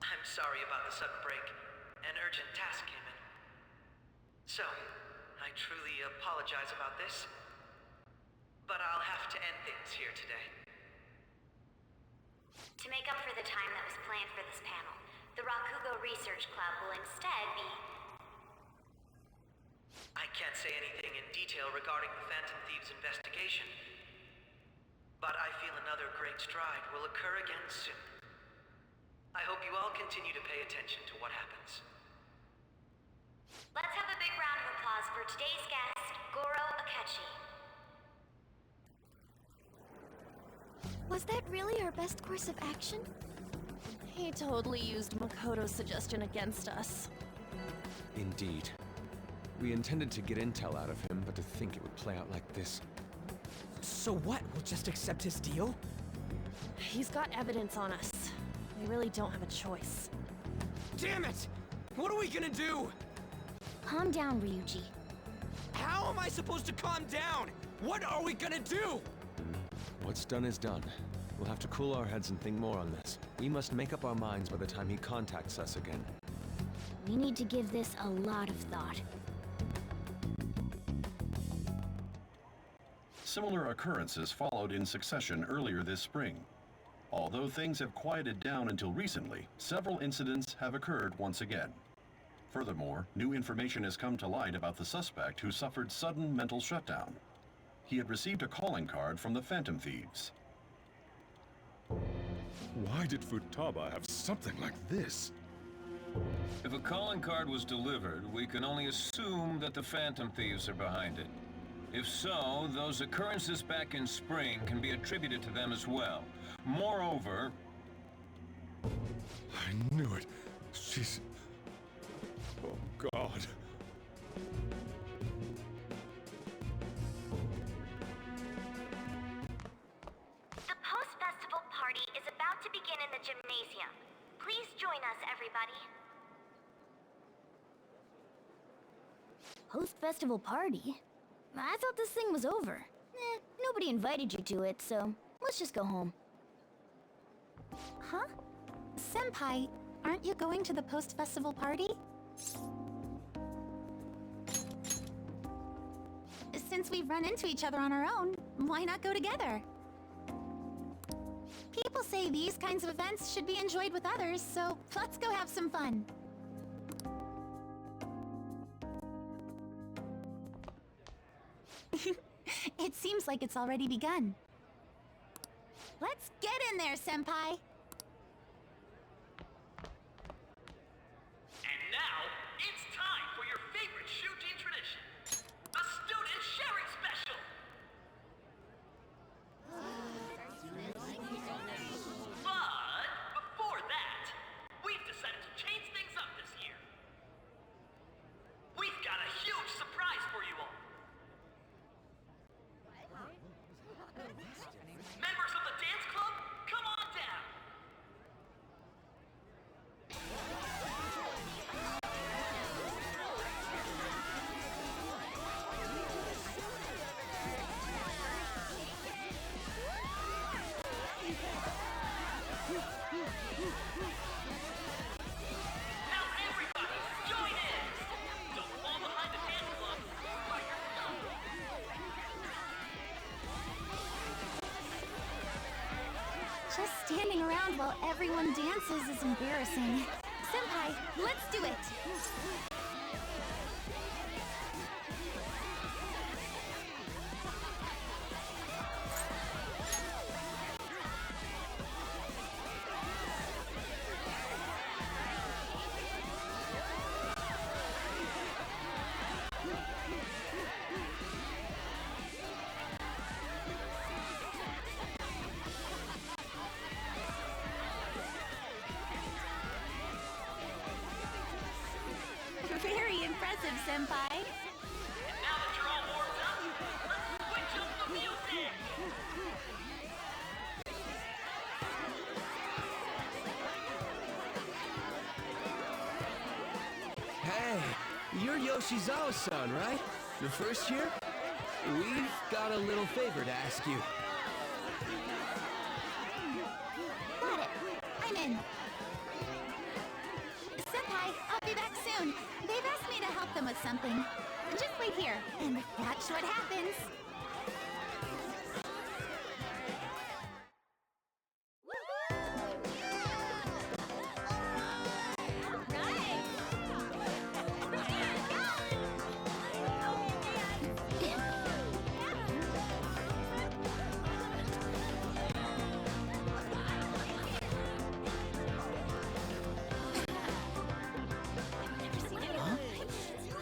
I'm sorry about the sudden break. An urgent task came in. So, I truly apologize about this. But I'll have to end things here today. To make up for the time that was planned for this panel, the Rakugo Research Club will instead be... I can't say anything in detail regarding the Phantom Thieves investigation. But I feel another great stride will occur again soon. I hope you all continue to pay attention to what happens. Let's have a big round of applause for today's guest, Goro Akechi. Was that really our best course of action? He totally used Makoto's suggestion against us. Indeed. We intended to get intel out of him, but to think it would play out like this. So what? We'll just accept his deal? He's got evidence on us. We really don't have a choice. Damn it! What are we gonna do? Calm down, Ryuji. How am I supposed to calm down? What are we gonna do? What's done is done. We'll have to cool our heads and think more on this. We must make up our minds by the time he contacts us again. We need to give this a lot of thought. Similar occurrences followed in succession earlier this spring. Although things have quieted down until recently, several incidents have occurred once again. Furthermore, new information has come to light about the suspect who suffered sudden mental shutdown. He had received a calling card from the Phantom Thieves. Why did Futaba have something like this? If a calling card was delivered, we can only assume that the Phantom Thieves are behind it. If so, those occurrences back in spring can be attributed to them as well. Moreover... I knew it. She's... Oh, God. The post-festival party is about to begin in the gymnasium. Please join us, everybody. Post-festival party? I thought this thing was over. Nobody invited you to it, so let's just go home. Huh? Senpai, aren't you going to the post-festival party? Since we've run into each other on our own, why not go together? People say these kinds of events should be enjoyed with others, so let's go have some fun. It seems like it's already begun. Let's get in there, Senpai! And now, it's time for your favorite shooting tradition, the Student Sharing Special! Standing around while everyone dances is embarrassing. Senpai, let's do it! Very impressive, Senpai. And now that you're all warmed up, let's switch up the music! Hey, you're Yoshizawa-san, right? The first year? We've got a little favor to ask you. Got it. I'm in. Senpai, I'll be back soon. They've asked me to help them with something. Just wait here, and watch what happens.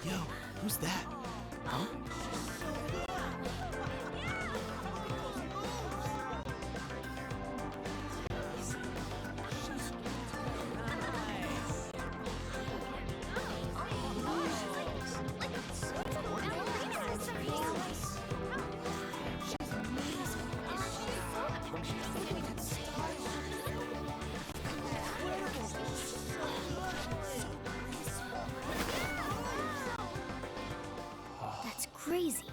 Yo, who's that? Huh? That's crazy.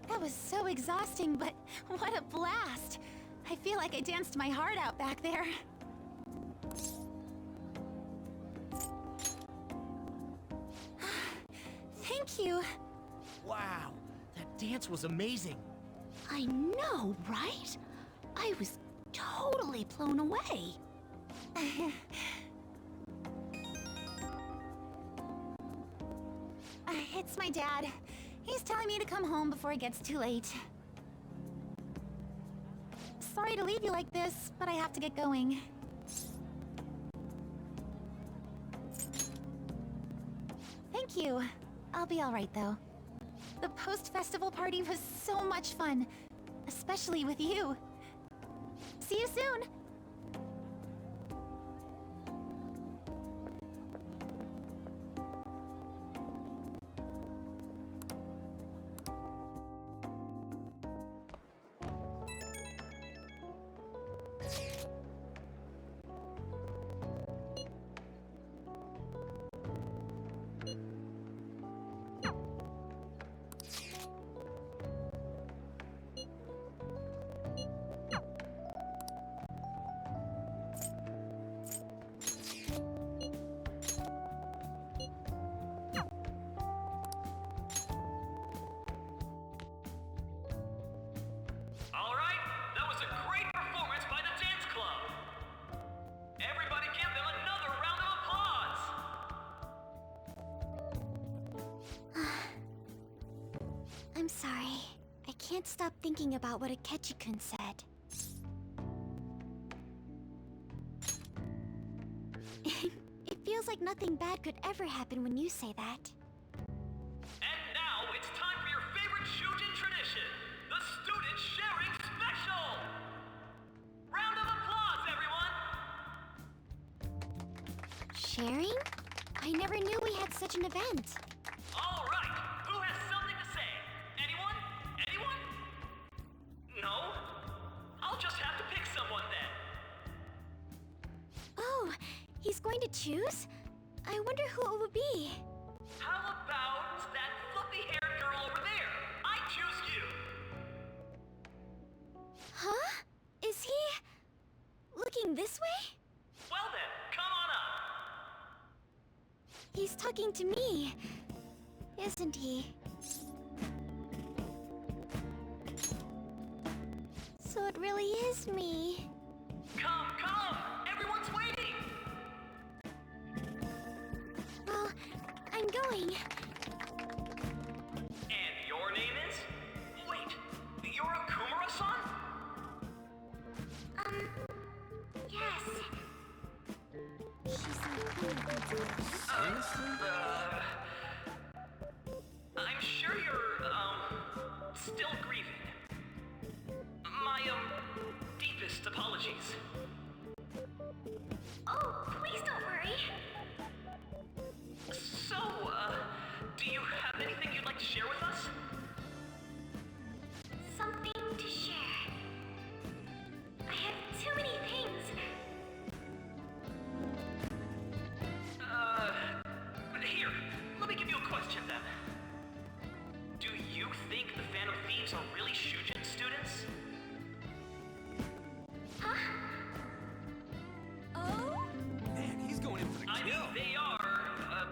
That was so exhausting, but what a blast! I feel like I danced my heart out back there. Thank you. Wow, that dance was amazing. I know, right? I was totally blown away. It's my dad. He's telling me to come home before it gets too late. Sorry to leave you like this, but I have to get going. Thank you. I'll be all right, though. The post-festival party was so much fun, especially with you. See you soon! I'm sorry. I can't stop thinking about what Akechi-kun said. It feels like nothing bad could ever happen when you say that. And now it's time for your Sharing? I never knew we had such an event. All right, who has something to say? Anyone? Anyone? No? I'll just have to pick someone then. Oh, he's going to choose? I wonder who it would be. How about that fluffy-haired girl over there? I choose you. Huh? Is he looking this way? Well then, come on up. He's talking to me, isn't he? So it really is me. Come, come! Everyone's waiting! Well, I'm going. And your name is? Wait, you're Akumura-san? Yes. I'm sure you're, still grieving. My, deepest apologies. Oh, please don't worry. So, do you have anything you'd like to share with us? Something to share. I have too many things. Here, let me give you a question then. Do you think the Phantom Thieves are really Shujin students? Huh? Oh? Man, he's going in for the kill. I mean, they are,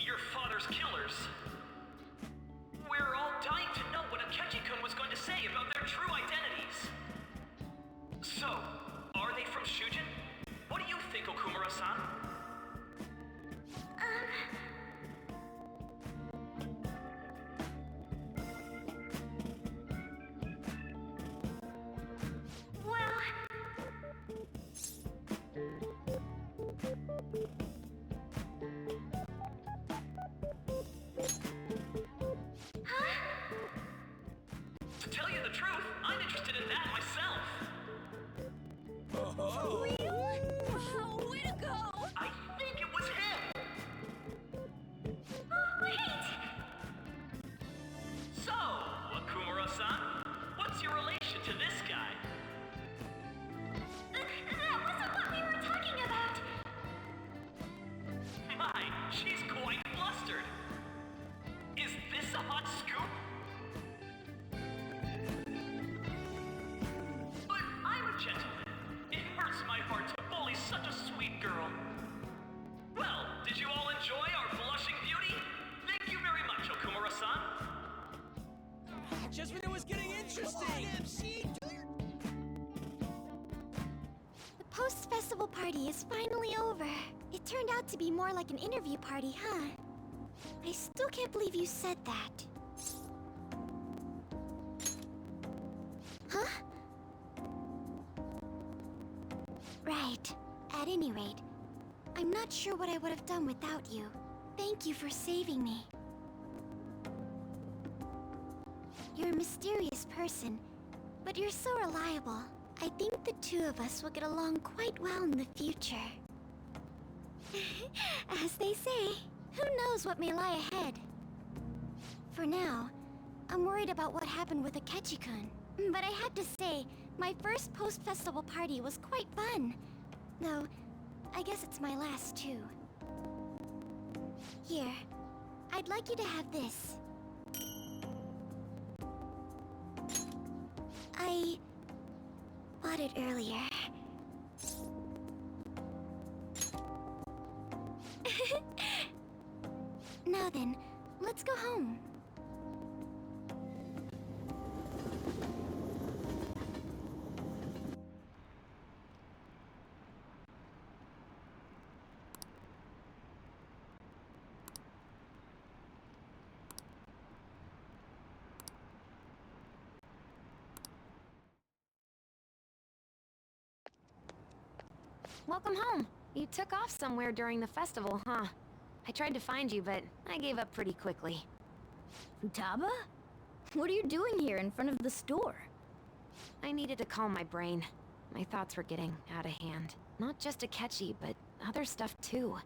your father's killers. We're all dying to know what Akechi-kun was going to say about their true identities. So, are they from Shujin? What do you think, Okumura-san? To tell you the truth, I'm interested in that myself. Really? Wow, way to go! I think it was him. Oh, wait! So, Akumura-san, what's your relation to this guy? That wasn't what we were talking about! My, she's quite flustered. Is this a hot scoop? But I'm a gentleman. It hurts my heart to bully such a sweet girl. Well, did you all enjoy our blushing beauty? Thank you very much, Okumura-san. Just when it was getting interesting. The post-festival party is finally over. It turned out to be more like an interview party, huh? I still can't believe you said that. Huh? Right. At any rate, I'm not sure what I would have done without you. Thank you for saving me. You're a mysterious person, but you're so reliable. I think the two of us will get along quite well in the future. As they say, who knows what may lie ahead? For now, I'm worried about what happened with Akechi-kun. But I have to say, my first post-festival party was quite fun. Though, I guess it's my last too. Here, I'd like you to have this. I bought it earlier. Now then, let's go home. Welcome home. You took off somewhere during the festival, huh? I tried to find you, but I gave up pretty quickly. Futaba? What are you doing here in front of the store? I needed to calm my brain. My thoughts were getting out of hand. Not just Akechi, but other stuff too.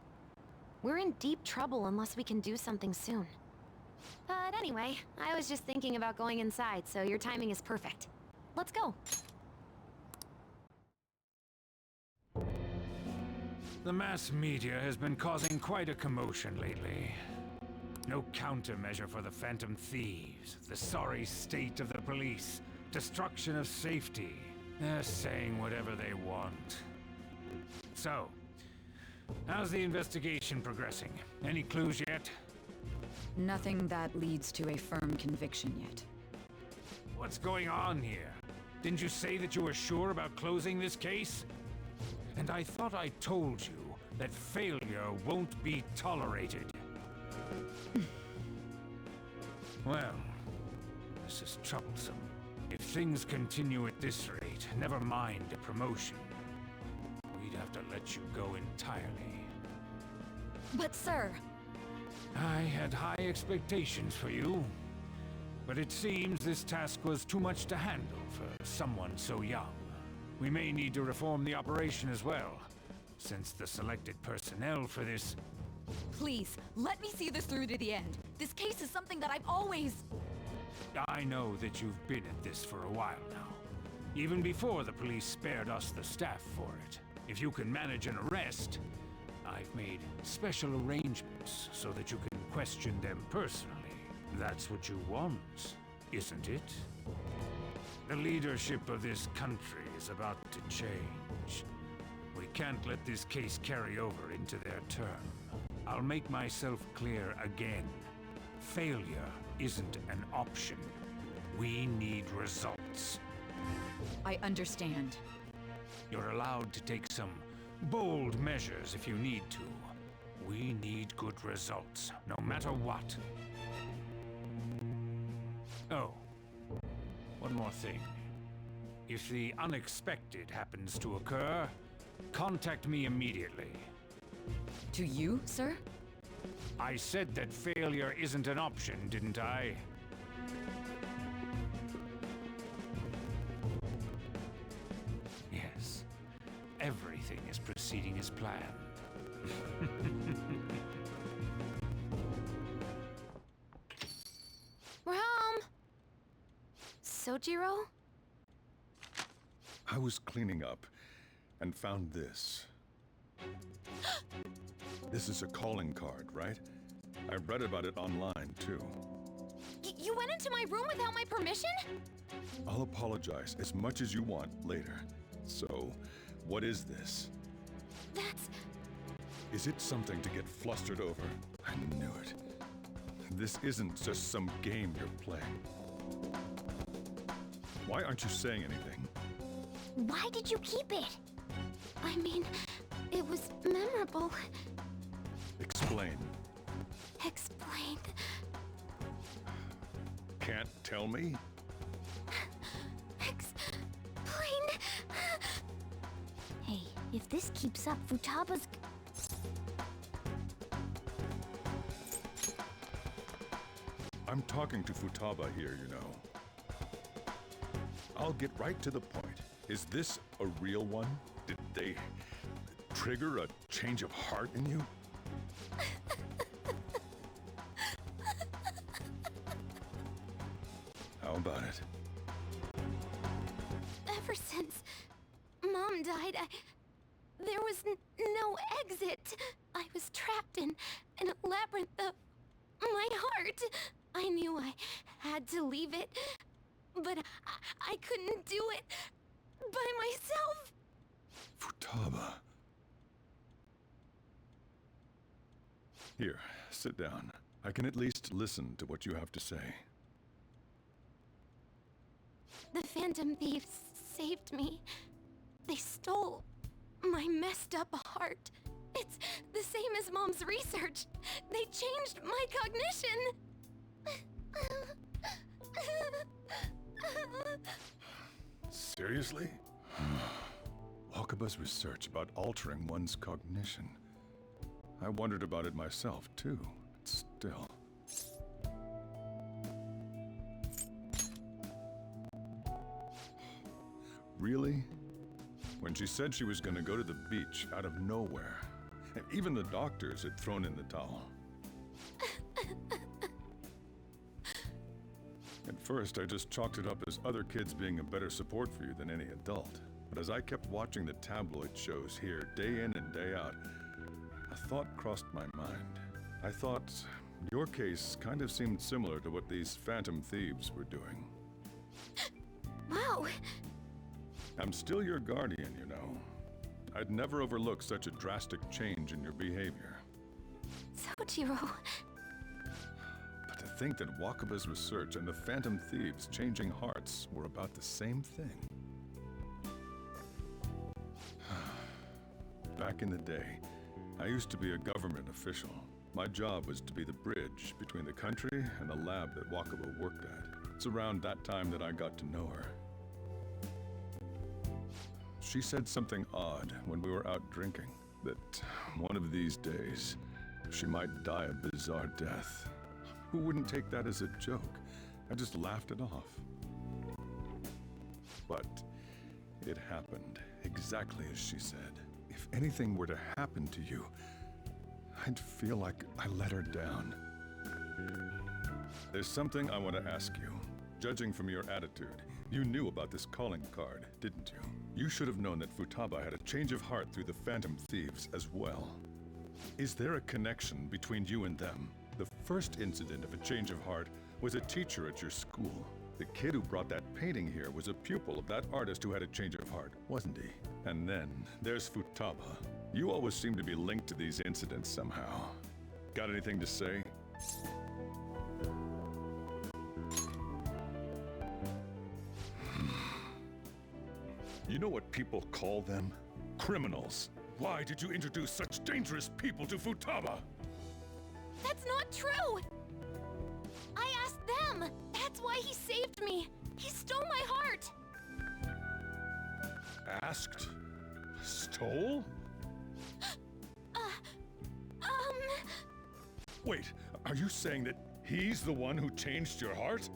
We're in deep trouble unless we can do something soon. But anyway, I was just thinking about going inside, so your timing is perfect. Let's go. The mass media has been causing quite a commotion lately. No countermeasure for the Phantom Thieves, the sorry state of the police, destruction of safety. They're saying whatever they want. So, how's the investigation progressing? Any clues yet? Nothing that leads to a firm conviction yet. What's going on here? Didn't you say that you were sure about closing this case? And I thought I told you that failure won't be tolerated. Well, this is troublesome. If things continue at this rate, never mind a promotion. We'd have to let you go entirely. But sir... I had high expectations for you. But it seems this task was too much to handle for someone so young. We may need to reform the operation as well, since the selected personnel for this... Please, let me see this through to the end. This case is something that I've always... I know that you've been at this for a while now. Even before the police spared us the staff for it. If you can manage an arrest, I've made special arrangements so that you can question them personally. That's what you want, isn't it? The leadership of this country is about to change. We can't let this case carry over into their term. I'll make myself clear again. Failure isn't an option. We need results. I understand. You're allowed to take some bold measures if you need to. We need good results, no matter what. Oh, one more thing. If the unexpected happens to occur, contact me immediately. To you, sir? I said that failure isn't an option, didn't I? Yes. Everything is proceeding as planned. We're home! Sojiro? I was cleaning up and found this. This is a calling card, right? I read about it online, too. You went into my room without my permission? I'll apologize as much as you want later. So, what is this? That's... Is it something to get flustered over? I knew it. This isn't just some game you're playing. Why aren't you saying anything? Why did you keep it? I mean, it was memorable. Explain. Explain. Can't tell me? Explain. Hey, if this keeps up, Futaba's... I'm talking to Futaba here, you know. I'll get right to the point. Is this a real one? Did they trigger a change of heart in you? How about it? Ever since Mom died, there was no exit. I was trapped in a labyrinth of my heart. I knew I had to leave it, but I couldn't do it by myself. Futaba. Here, sit down. I can at least listen to what you have to say. The Phantom Thieves saved me. They stole my messed up heart. It's the same as Mom's research. They changed my cognition. Seriously? Wakaba's research about altering one's cognition. I wondered about it myself, too, but still. Really? When she said she was going to go to the beach out of nowhere, Even the doctors had thrown in the towel. At first, I just chalked it up as other kids being a better support for you than any adult. But as I kept watching the tabloid shows here, day in and day out, a thought crossed my mind. I thought your case kind of seemed similar to what these phantom thieves were doing. Wow! I'm still your guardian, you know. I'd never overlook such a drastic change in your behavior. Sojiro... But to think that Wakaba's research and the phantom thieves changing hearts were about the same thing. Back in the day, I used to be a government official. My job was to be the bridge between the country and the lab that Wakaba worked at. It's around that time that I got to know her. She said something odd when we were out drinking, that one of these days, she might die a bizarre death. Who wouldn't take that as a joke? I just laughed it off. But it happened exactly as she said. If anything were to happen to you, I'd feel like I let her down. There's something I want to ask you. Judging from your attitude, you knew about this calling card, didn't you? You should have known that Futaba had a change of heart through the Phantom Thieves as well. Is there a connection between you and them? The first incident of a change of heart was a teacher at your school. The kid who brought that painting here was a pupil of that artist who had a change of heart, wasn't he? And then there's Futaba. You always seem to be linked to these incidents somehow. Got anything to say? You know what people call them? Criminals. Why did you introduce such dangerous people to Futaba? That's not true! I asked them! That's why he saved me! He stole my heart! Asked? Stole? Wait, are you saying that he's the one who changed your heart?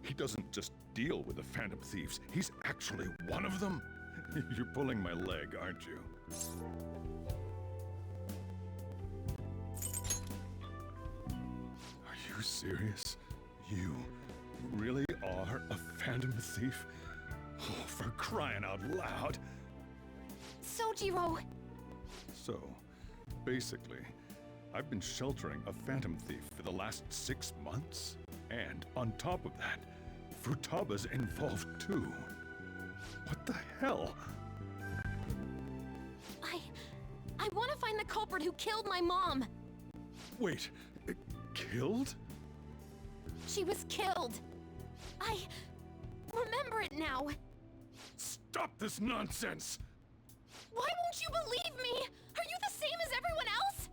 He doesn't just deal with the Phantom Thieves, he's actually one of them? You're pulling my leg, aren't you? Are you serious? You really are a Phantom Thief? Oh, for crying out loud! Sojiro! So, basically, I've been sheltering a Phantom Thief for the last 6 months. And on top of that, Futaba's involved too. What the hell? I want to find the culprit who killed my mom! Wait, killed? She was killed! I remember it now! Stop this nonsense! Why won't you believe me? Are you the same as everyone else?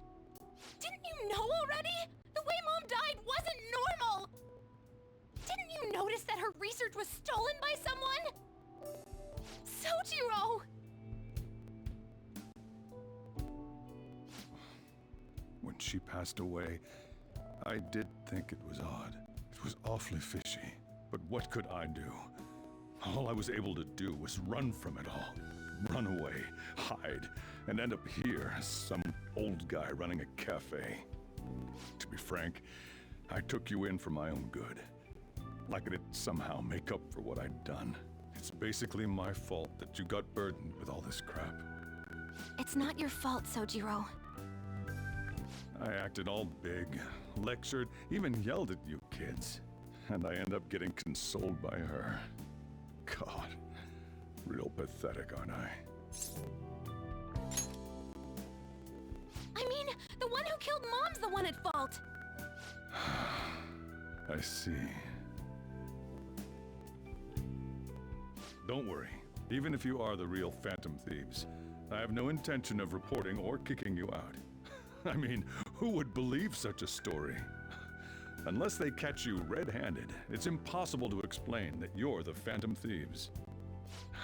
Didn't you know already? The way Mom died wasn't normal! Didn't you notice that her research was stolen by someone? Sojiro! When she passed away, I did think it was odd. It was awfully fishy. But what could I do? All I was able to do was run from it all. Run away, hide, and end up here as some old guy running a cafe. To be frank, I took you in for my own good. Like it'd somehow make up for what I'd done. It's basically my fault that you got burdened with all this crap. It's not your fault, Sojiro. I acted all big, lectured, even yelled at you kids. And I end up getting consoled by her. God, real pathetic, aren't I? I mean, the one who killed Mom's the one at fault! I see. Don't worry. Even if you are the real Phantom Thieves, I have no intention of reporting or kicking you out. I mean, who would believe such a story? Unless they catch you red-handed, it's impossible to explain that you're the Phantom Thieves.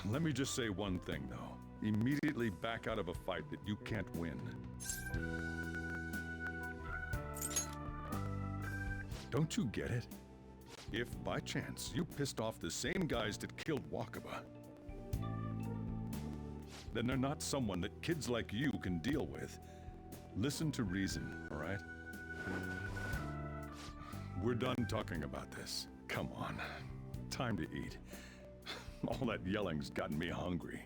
Let me just say one thing, though. Immediately back out of a fight that you can't win. Don't you get it? If, by chance, you pissed off the same guys that killed Wakaba, then they're not someone that kids like you can deal with. Listen to reason, all right? We're done talking about this. Come on. Time to eat. All that yelling's gotten me hungry.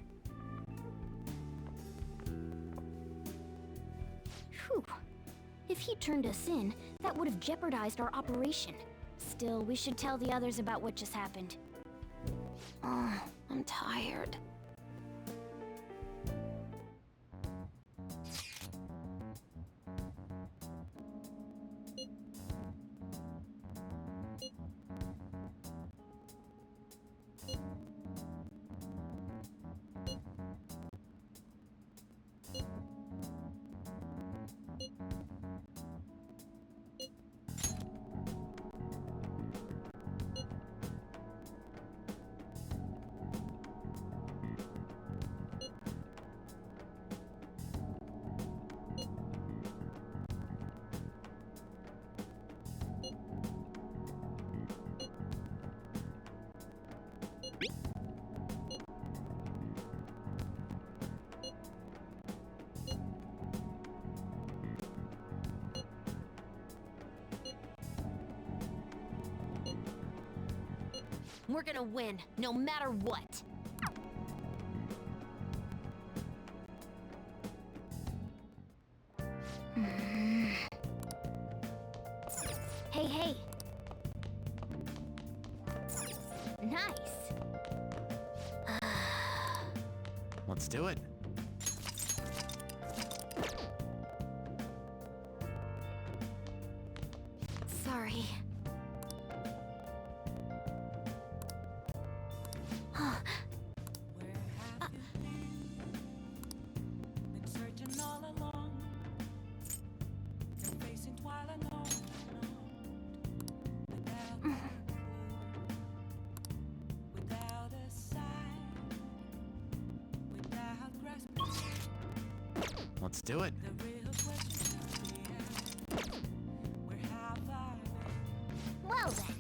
Whew. If he turned us in, that would have jeopardized our operation. Still, we should tell the others about what just happened. Oh, I'm tired. We're gonna win, no matter what. Hey, hey! Nice! Let's do it. Sorry. Been searching all along. Been facing twilight alone. Without a sign. Without grasping. Let's do it. The real question is, where have I been? Well then.